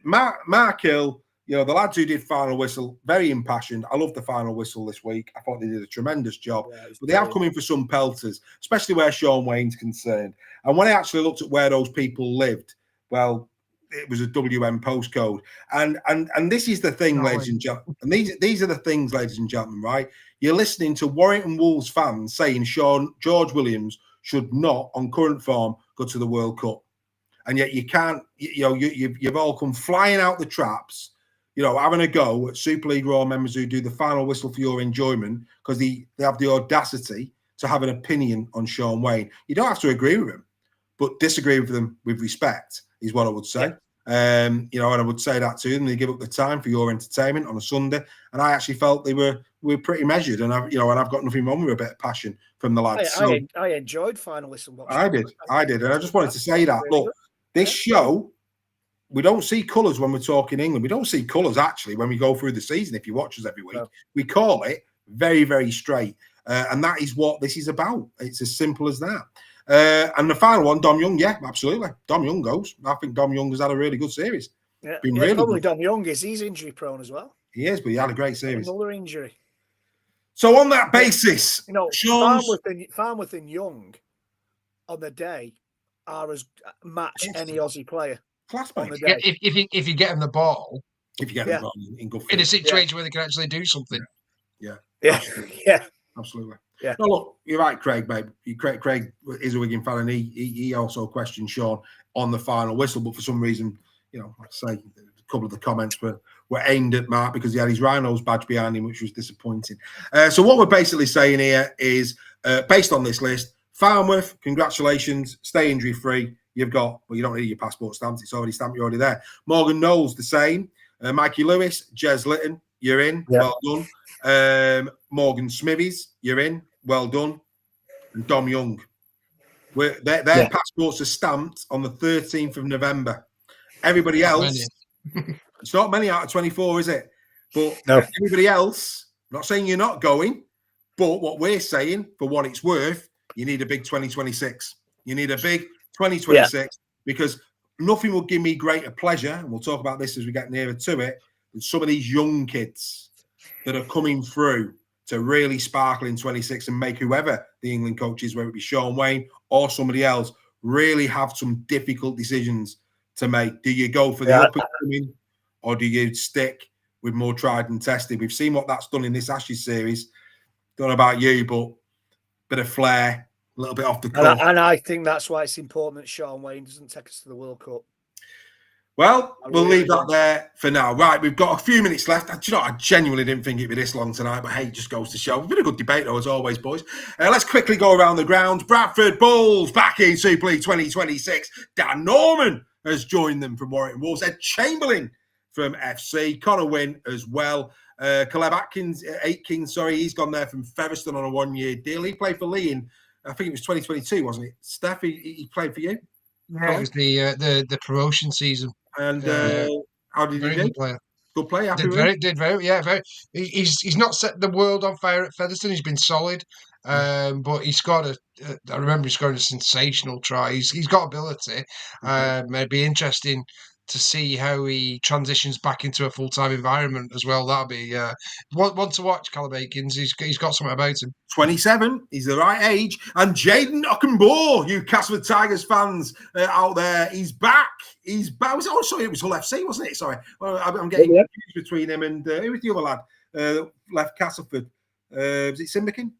Mark Hill, you know, the lads who did Final Whistle, very impassioned. I love the Final Whistle this week. I thought they did a tremendous job. Yeah, but they have come in for some pelters, especially where Shaun Wayne's concerned. And when I actually looked at where those people lived, well, it was a WM postcode. And this is the thing, ladies and gentlemen. And these are the things, ladies and gentlemen, right? You're listening to Warrington Wolves fans saying George Williams should not, on current form, go to the World Cup. And yet you can't, you've all come flying out the traps, having a go at Super League Raw members who do the final whistle for your enjoyment because they have the audacity to have an opinion on Shaun Wayne. You don't have to agree with him, but disagree with them with respect is what I would say. Yeah. And I would say that to them. They give up the time for your entertainment on a Sunday, and I actually felt they were pretty measured. And I've got nothing wrong with a bit of passion from the lads. I enjoyed Final Whistle. I did, and I just wanted to say that. Look, this show, we don't see colours when we're talking England. We don't see colours actually when we go through the season. If you watch us every week, we call it very, very straight, and that is what this is about. It's as simple as that. And the final one, Dom Young, yeah, absolutely. Dom Young goes. I think Dom Young has had a really good series. Yeah, really probably good. Dom Young is. He's injury prone as well. He is, but he had a great series. Another injury. So on that basis, Farmworth and Young on the day are as match any Aussie player. Class on the day. If you get him the ball, the ball in good in a situation where they can actually do something. Yeah. Absolutely. Yeah. No, look, you're right, Craig, babe. Craig is a Wigan fan, and he also questioned Shaun on the final whistle, but for some reason, like I say, a couple of the comments were aimed at Mark because he had his Rhinos badge behind him, which was disappointing. So what we're basically saying here is, based on this list, Farnworth, congratulations, stay injury free. You've got, you don't need your passport stamped. It's already stamped. You're already there. Morgan Knowles, the same. Mikey Lewis, Jez Litton, you're in. Yeah. Well done. Morgan Smithies, you're in. Well done. And Dom Young. Their passports are stamped on the 13th of November. Everybody else, it's not many out of 24, is it? But everybody else, I'm not saying you're not going, but what we're saying, for what it's worth, you need a big 2026. You need a big 2026 because nothing will give me greater pleasure, and we'll talk about this as we get nearer to it, than some of these young kids that are coming through to really sparkle in 26 and make whoever the England coach is, whether it be Shaun Wayne or somebody else, really have some difficult decisions to make. Do you go for the up and coming, or do you stick with more tried and tested? We've seen what that's done in this Ashes series. Don't know about you, but bit of flair, a little bit off the cuff. And I think that's why it's important that Shaun Wayne doesn't take us to the World Cup. Well, we'll leave that there for now. Right, we've got a few minutes left. I genuinely didn't think it'd be this long tonight, but hey, it just goes to show. It's been a good debate, though, as always, boys. Let's quickly go around the ground. Bradford Bulls back in Super League 2026. Dan Norman has joined them from Warrington Wolves. Ed Chamberlain from FC. Connor Wynn as well. Caleb Atkins, he's gone there from Featherstone on a one-year deal. He played for Lee in, I think it was 2022, wasn't it? Steph, he played for you? Yeah, it was the promotion season. And how did he do? Good player. Good player. Did very. He's not set the world on fire at Featherstone. He's been solid. But he scored I remember he scored a sensational try. He's got ability. It'd be interesting to see how he transitions back into a full-time environment as well. That'll be one to watch. Callum Aikens. He's got something about him. 27, he's the right age. And Jaden Ockenbaugh, you Castleford Tigers fans out there, he's back. He's back. Oh, sorry, it was Hull FC, wasn't it? Sorry. Well, I'm getting confused between him and who was the other lad left Castleford? Was it Simbikin?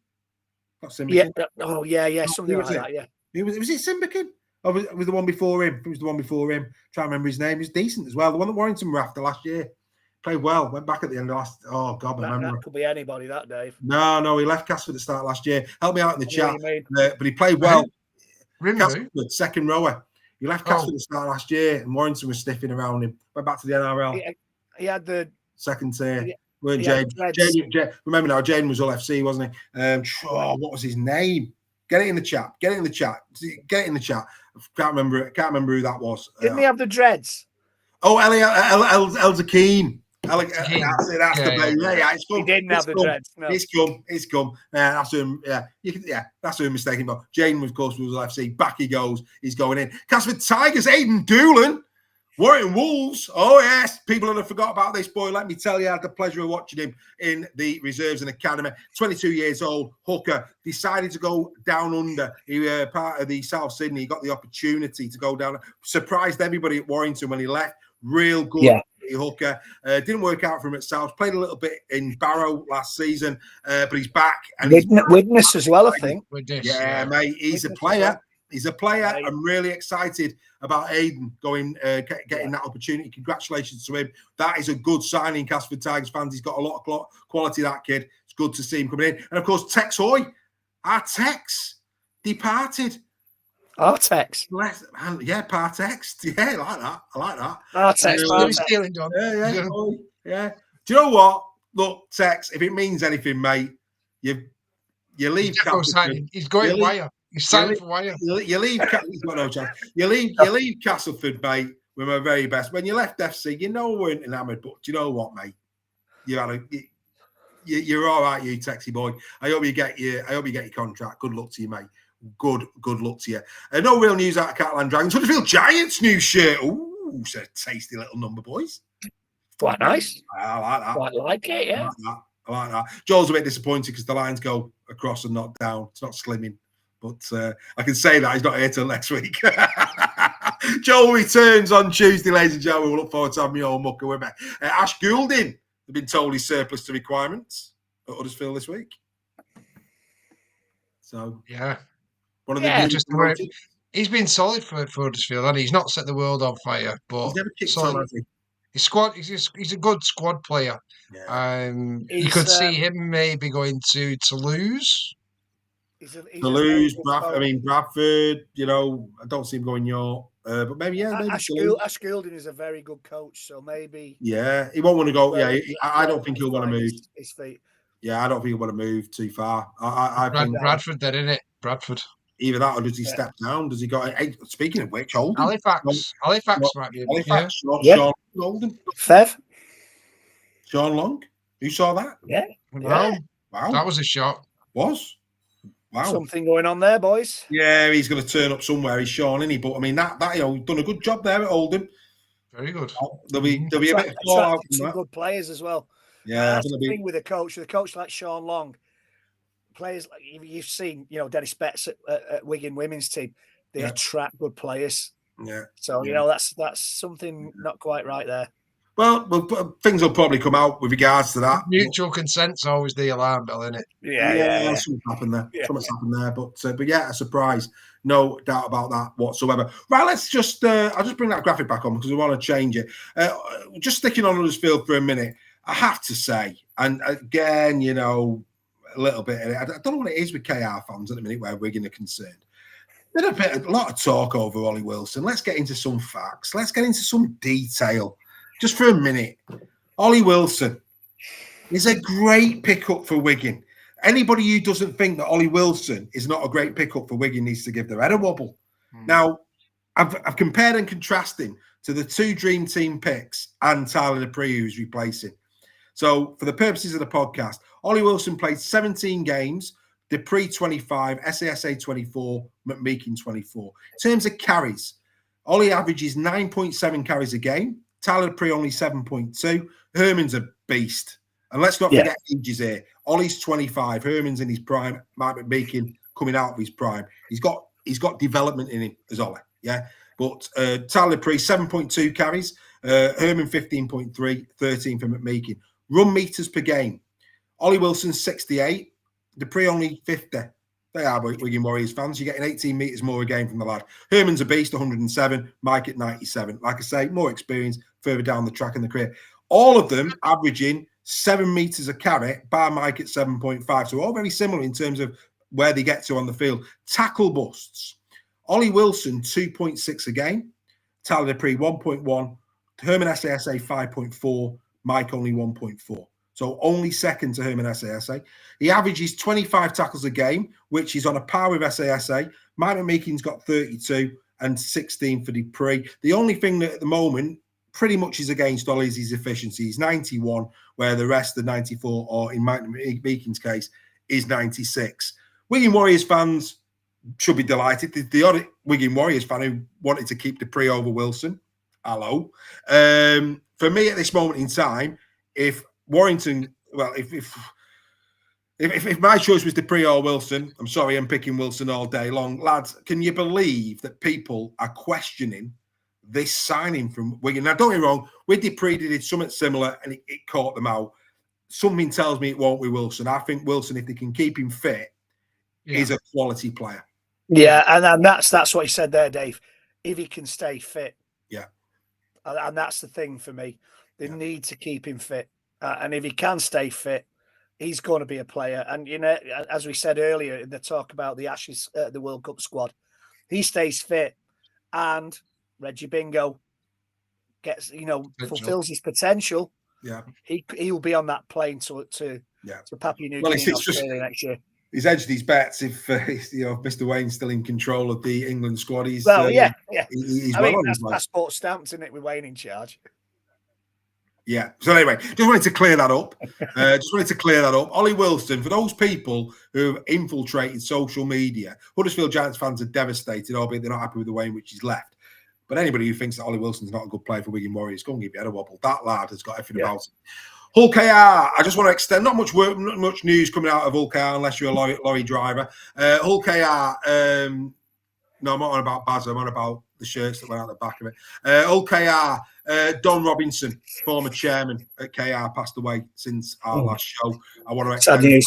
Not Simbikin. Yeah. Oh, yeah. Something like that, yeah. Was it Simbikin? Or was the one before him? It was the one before him. Trying to remember his name. He was decent as well. The one that Warrington were after last year. Played well. Went back at the end of last. Oh God, I remember. That could be anybody, that Dave. No, he left Castleford at the start last year. Help me out in the chat. But he played well. Castleford, second rower. He left Castleford at the start last year, and Warrington was sniffing around him. Went back to the NRL. He had the second tier. Weren't Jaden? Remember now, Jaden was Hull FC, wasn't he? What was his name? Get it in the chat. Get it in the chat. Can't remember who that was. Didn't he have the dreads? Oh, Elder Keane. That's the baby. Yeah, it's come. He didn't have the dreads. No. It's come. That's him. Yeah, that's who I'm mistaken about. Jane, of course, was FC. Back he goes. He's going in. Castleford Tigers, Aidan Doolan. Warrington Wolves. Oh, yes. People that have forgot about this boy, let me tell you, I had the pleasure of watching him in the reserves and academy. 22 years old, hooker. Decided to go down under. He was part of the South Sydney. He got the opportunity to go down. Surprised everybody at Warrington when he left. Real good hooker. Didn't work out for him at South. Played a little bit in Barrow last season, but he's back. And Widnes as well, I think. Yeah, mate. He's a player. He's a player. I'm really excited about Aidan getting that opportunity. Congratulations to him. That is a good signing, Castleford Tigers fans. He's got a lot of quality, that kid. It's good to see him coming in. And, of course, Tex Hoy, our Tex, departed. Our Tex? Yeah, Partex. Yeah, I like that. Our Tex. Yeah. Do you know what? Look, Tex, if it means anything, mate, you leave Castleford. He's going wire. He's signing for wire. You leave. He's got no chance. You leave Castleford, mate, with my very best. When you left FC, you know we weren't enamoured, but do you know what, mate? You're all right, you Texy boy. I hope you get your contract. Good luck to you, mate. Good luck to you. No real news out of Catalan Dragons. Huddersfield Giants new shirt. Ooh, it's a tasty little number, boys. Quite nice. I like that. Quite like it, yeah. I like that. Joel's a bit disappointed because the lines go across and not down. It's not slimming. But I can say that he's not here till next week. Joel returns on Tuesday, ladies and gentlemen. We'll look forward to having you all mucker with me. Ash Goulding has been told he's surplus to requirements at Huddersfield this week. So, yeah. One of the he's been solid for Huddersfield, and he's not set the world on fire, but he's never kicked on, has he? His squad, he's a good squad player. Yeah. You could see him maybe going to Toulouse. Toulouse, Bradford, I don't see him going York. But maybe, Ash Goulding is a very good coach, so maybe. Yeah, he won't want to go. I don't think he'll want to move. His feet. Yeah, I don't think he'll want to move too far. I think Bradford, they're in it. Bradford. Either that or does he step down? Does he go? Speaking of which, Holden. Halifax might be. Halifax, Sean Golden. Fev. Sean Long. You saw that? Yeah. Wow. That was a shot. Wow. Something going on there, boys. Yeah, he's going to turn up somewhere. He's Sean, isn't he? But I mean, that done a good job there at Oldham. Very good. There'll be a bit of fallout from some good players as well. Yeah, that's the thing with a coach like Sean Long. Players like you've seen, Dennis Betts at Wigan women's team. They attract good players. Yeah. So that's something not quite right there. Well, things will probably come out with regards to that. Mutual consent's always the alarm bell, isn't it? Yeah. Something's happened there. Something's happened there. But yeah, a surprise. No doubt about that whatsoever. Right, let's just I'll just bring that graphic back on because we want to change it. Just sticking on Huddersfield for a minute, I have to say, and again, a little bit. I don't know what it is with KR fans at the minute where Wigan are concerned. There's a lot of talk over Ollie Wilson. Let's get into some facts. Let's get into some detail. Just for a minute, Ollie Wilson is a great pickup for Wigan. Anybody who doesn't think that Ollie Wilson is not a great pickup for Wigan needs to give their head a wobble. Now, I've compared and contrasted to the two Dream Team picks and Tyler Dupree, who's replacing. So, for the purposes of the podcast, Ollie Wilson played 17 games, Dupree 25, SASA 24, McMeekin 24. In terms of carries, Ollie averages 9.7 carries a game. Tyler Dupree only 7.2. Herman's a beast. And let's not forget ages here. Ollie's 25. Herman's in his prime. Mike McMeekin coming out of his prime. He's got development in him as Ollie. Yeah. But Tyler Dupree, 7.2 carries. Herman 15.3, 13 for McMeekin. Run meters per game. Ollie Wilson 68. Dupree only 50. They are Wigan Warriors fans. You're getting 18 metres more a game from the lad. Herman's a beast, 107. Mike at 97. Like I say, more experience further down the track in the career. All of them averaging 7 metres a carry, bar Mike at 7.5. So all very similar in terms of where they get to on the field. Tackle busts. Ollie Wilson, 2.6 a game. Tyler Dupree, 1.1. Herman SASA, 5.4. Mike only 1.4. So only second to Herman SASA. He averages 25 tackles a game, which is on a par with SASA. Mike McMeekin's got 32 and 16 for Dupree. The only thing that at the moment pretty much is against Ollie is his efficiency. He's 91, where the rest are 94, or in Mike McMeekin's case, is 96. Wigan Warriors fans should be delighted. The odd Wigan Warriors fan who wanted to keep Dupree over Wilson. Hello. For me at this moment in time, if Warrington, well, if my choice was Dupree or Wilson, I'm sorry, I'm picking Wilson all day long. Lads, can you believe that people are questioning this signing from Wigan? Now, don't get me wrong, with Dupree, they did something similar and it caught them out. Something tells me it won't be Wilson. I think Wilson, if they can keep him fit, is a quality player. Yeah, and that's what he said there, Dave. If he can stay fit. Yeah. And that's the thing for me. They need to keep him fit. And if he can stay fit, he's going to be a player. And, you know, as we said earlier in the talk about the Ashes, the World Cup squad, he stays fit and Reggie Bingo gets, you know, fulfills his potential. Yeah. He'll be on that plane to Papua New Guinea Australia next year. He's edged his bets if Mr. Wayne's still in control of the England squad. He's He's that's passport stamped, isn't it, with Wayne in charge? Yeah. So anyway, just wanted to clear that up. Ollie Wilson, for those people who have infiltrated social media, Huddersfield Giants fans are devastated, albeit they're not happy with the way in which he's left. But anybody who thinks that Ollie Wilson's not a good player for Wigan Warriors, go and give your head a wobble. That lad has got everything about him. Hull KR, I just want to extend, not much news coming out of Hull KR unless you're a lorry driver. Hull KR, no, I'm not on about Baz, I'm on about the shirts that went out the back of it. Hull KR, Don Robinson, former chairman at KR, passed away since our last show. I want to extend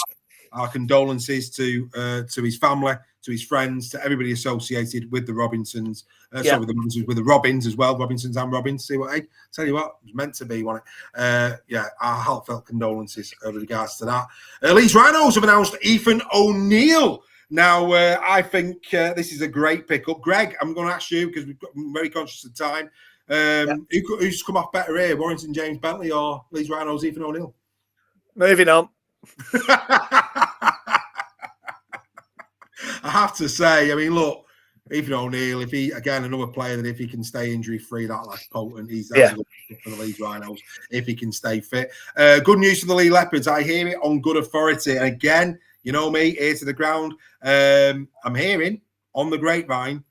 our condolences to his family, to his friends, to everybody associated with the Robinsons. With the Robins as well. Robinsons and Robins. See what? Hey, tell you what, it was meant to be, wasn't it? Our heartfelt condolences with regards to that. Leeds Rhinos have announced Ethan O'Neill. Now, I think this is a great pickup. Greg, I'm going to ask you because I'm very conscious of time. Who's come off better here, Warrington James Bentley or Leeds Rhinos Ethan O'Neill? Moving on. I have to say, I mean, look, Ethan O'Neill, if he, again, another player that if he can stay injury-free, that last potent, he's absolutely for the Leeds Rhinos, if he can stay fit. Good news for the Lee Leopards. I hear it on good authority. And again, you know me, ear to the ground. I'm hearing on the grapevine,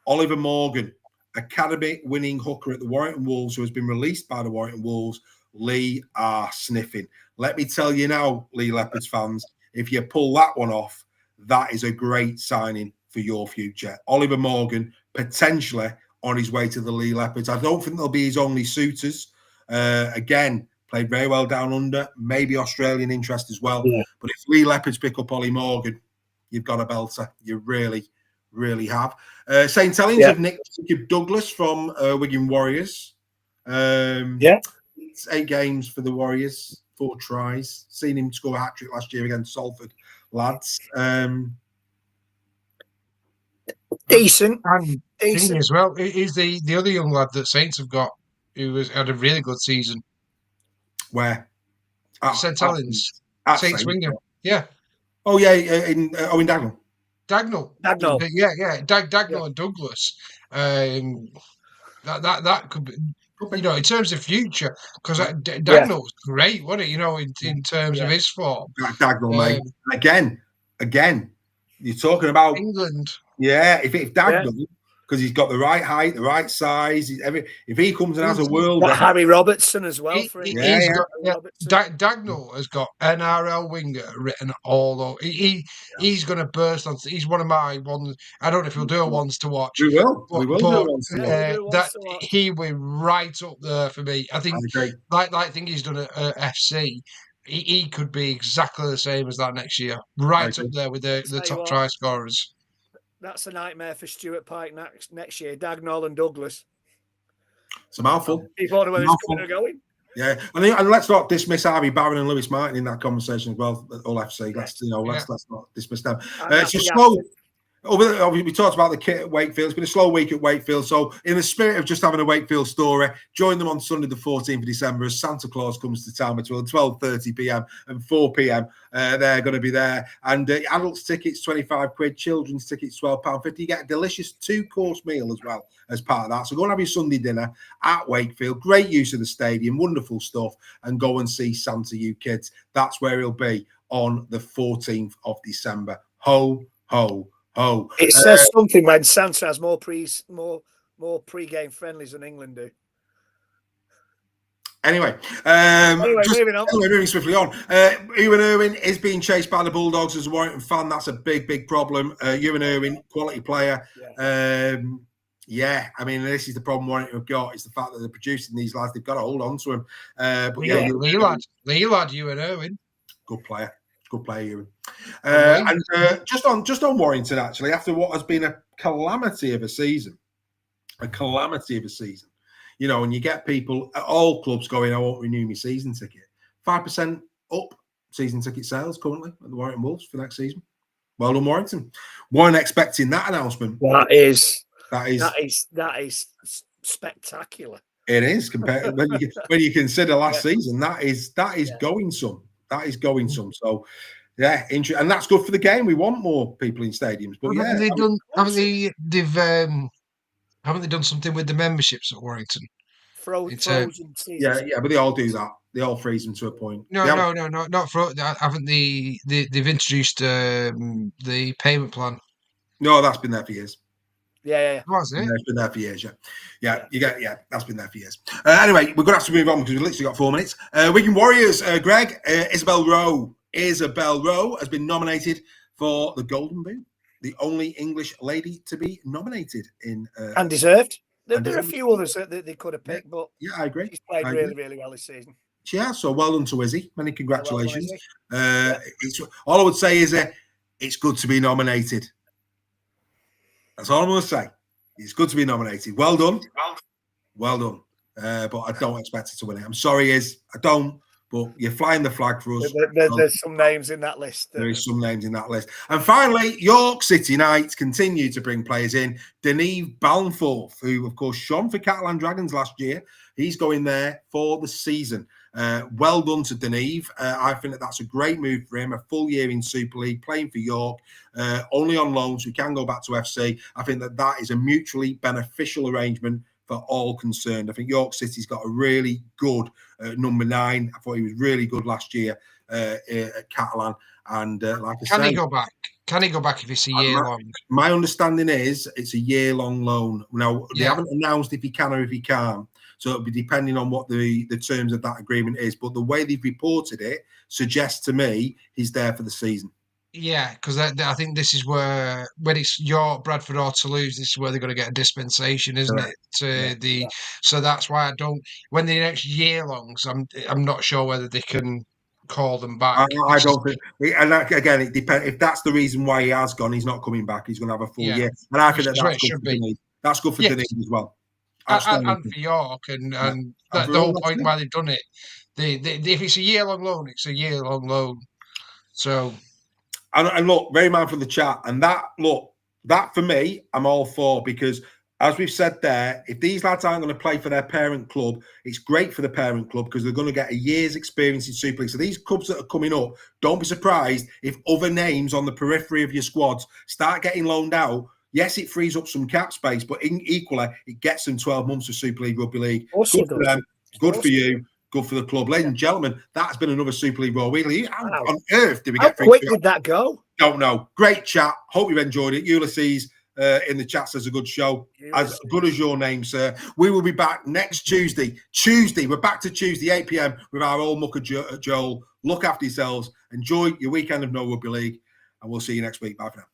Oliver Morgan, academy-winning hooker at the Warrington Wolves, who has been released by the Warrington Wolves. Lee are sniffing. Let me tell you now, Lee Leopards fans, if you pull that one off, that is a great signing for your future. Oliver Morgan, potentially on his way to the Lee Leopards. I don't think they'll be his only suitors. Again, played very well down under, maybe Australian interest as well. Yeah. But if Lee Leopards pick up Ollie Morgan, you've got a belter. You really, really have. St. Helens have nicked Jacob Douglas from Wigan Warriors. It's 8 games for the Warriors, 4 tries. Seen him score a hat-trick last year against Salford lads. Decent. And decent as well. He's the other young lad that Saints have got who had a really good season. Where? St. Helens. Saints winger. Yeah. Oh, yeah, in Dagnall. Dagnall. Yeah. Dagnall and Douglas. That could be, you know, in terms of future, because Dagnall was great, wasn't it? You know, in terms of his form. Dagnall, mate. Again, again, you're talking about England. Yeah, if Dagnall, because he's got the right height, the right size, if he comes and has a world, Got Harry Robertson as well. He's got Dagnall has got NRL winger written all over. He's going to burst on. He's one of my ones. I don't know if he'll do a ones to watch. We will do but ones to watch. that he will right up there for me. I think I thing he's done at FC. He could be exactly the same as that next year, right up there with the top try scorers. That's a nightmare for Stuart Pike next year. Dagnall and Douglas. It's a mouthful. People wonder where it's coming or going. Yeah, and let's not dismiss Harvey Barron and Lewis Martin in that conversation as well. All FC. Let's not dismiss them. It's a slow. Obviously, we talked about the kit at Wakefield. It's been a slow week at Wakefield. So, in the spirit of just having a Wakefield story, join them on Sunday, the 14th of December, as Santa Claus comes to town between 12:30 p.m. and 4 p.m. They're going to be there. And adults' tickets, £25, children's tickets, £12.50. You get a delicious 2-course meal as well as part of that. So, go and have your Sunday dinner at Wakefield. Great use of the stadium, wonderful stuff. And go and see Santa, you kids. That's where he'll be on the 14th of December. Ho, ho. Oh, it says something when Santa has more pre-game friendlies than England do. Anyway, moving swiftly on. Ewan Irwin is being chased by the Bulldogs as a Warrington fan. That's a big problem. Ewan Irwin, quality player. I mean, this is the problem Warrington have got. It's the fact that they're producing these lads. They've got to hold on to him. Lee lad, Ewan Irwin, good player, Ewan. And just on Warrington, actually, after what has been a calamity of a season, you know, and you get people at all clubs going, I won't renew my season ticket. 5% up season ticket sales currently at the Warrington Wolves for next season. Well done, Warrington. Weren't expecting that announcement. That is spectacular. It is compared when you consider last season. That is going some. That is going some. So. Yeah, and that's good for the game. We want more people in stadiums. But haven't they done something with the memberships at Warrington? Frozen season. Yeah, but they all do that. They all freeze them to a point. No, not frozen. Haven't they've introduced the payment plan? No, that's been there for years. Yeah. Was it? Yeah, it's been there for years. That's been there for years. Anyway, we're gonna have to move on because we've literally got 4 minutes. Wigan Warriors, Greg, Isabel Rowe has been nominated for the Golden Boot, the only English lady to be nominated in and deserved. There are a few others that they could have picked, but I agree. She's played really well this season. She has, so well done to Izzy. Many congratulations. All I would say is it's good to be nominated. That's all I'm going to say. It's good to be nominated. Well done. But I don't expect her to win it. I'm sorry, I don't. But you're flying the flag for us. There's some names in that list. There is some names in that list. And finally, York City Knights continue to bring players in. Deneve Balnforth, who, of course, shone for Catalan Dragons last year. He's going there for the season. Well done to Deneve. I think that's a great move for him. A full year in Super League, playing for York, only on loan, so he can go back to FC. I think that is a mutually beneficial arrangement for all concerned. I think York City's got a really good number 9. I thought he was really good last year at Catalan. And can he go back? Can he go back if it's a year long? My understanding is it's a year-long loan. Now, they haven't announced if he can or if he can't. So it'll be depending on what the terms of that agreement is. But the way they've reported it suggests to me he's there for the season. Yeah, because I think this is where, when it's York, Bradford or Toulouse, this is where they're going to get a dispensation, isn't it? So that's why I don't. When the next year longs, I'm not sure whether they can call them back. I don't think. And again, it depends. If that's the reason why he has gone, he's not coming back. He's going to have a full year, and I think that's good for Deneve. That's good for Deneve as well. And for York, and the whole point why they've done it. If it's a year long loan, it's a year long loan. So. And look, very mindful of the chat. And that for me, I'm all for, because as we've said there, if these lads aren't going to play for their parent club, it's great for the parent club because they're going to get a year's experience in Super League. So these clubs that are coming up, don't be surprised if other names on the periphery of your squads start getting loaned out. Yes, it frees up some cap space, but equally, it gets them 12 months of Super League Rugby League. Good for them, good for you. Good for the club. Ladies and gentlemen, that's been another Super League Raw Weekly. How on earth did we get How quick did that go? Don't know. Great chat. Hope you've enjoyed it. Ulysses in the chat says a good show. Ulysses. As good as your name, sir. We will be back next Tuesday. We're back to Tuesday, 8 p.m. with our old mucker Joel. Look after yourselves. Enjoy your weekend of No Rugby League. And we'll see you next week. Bye for now.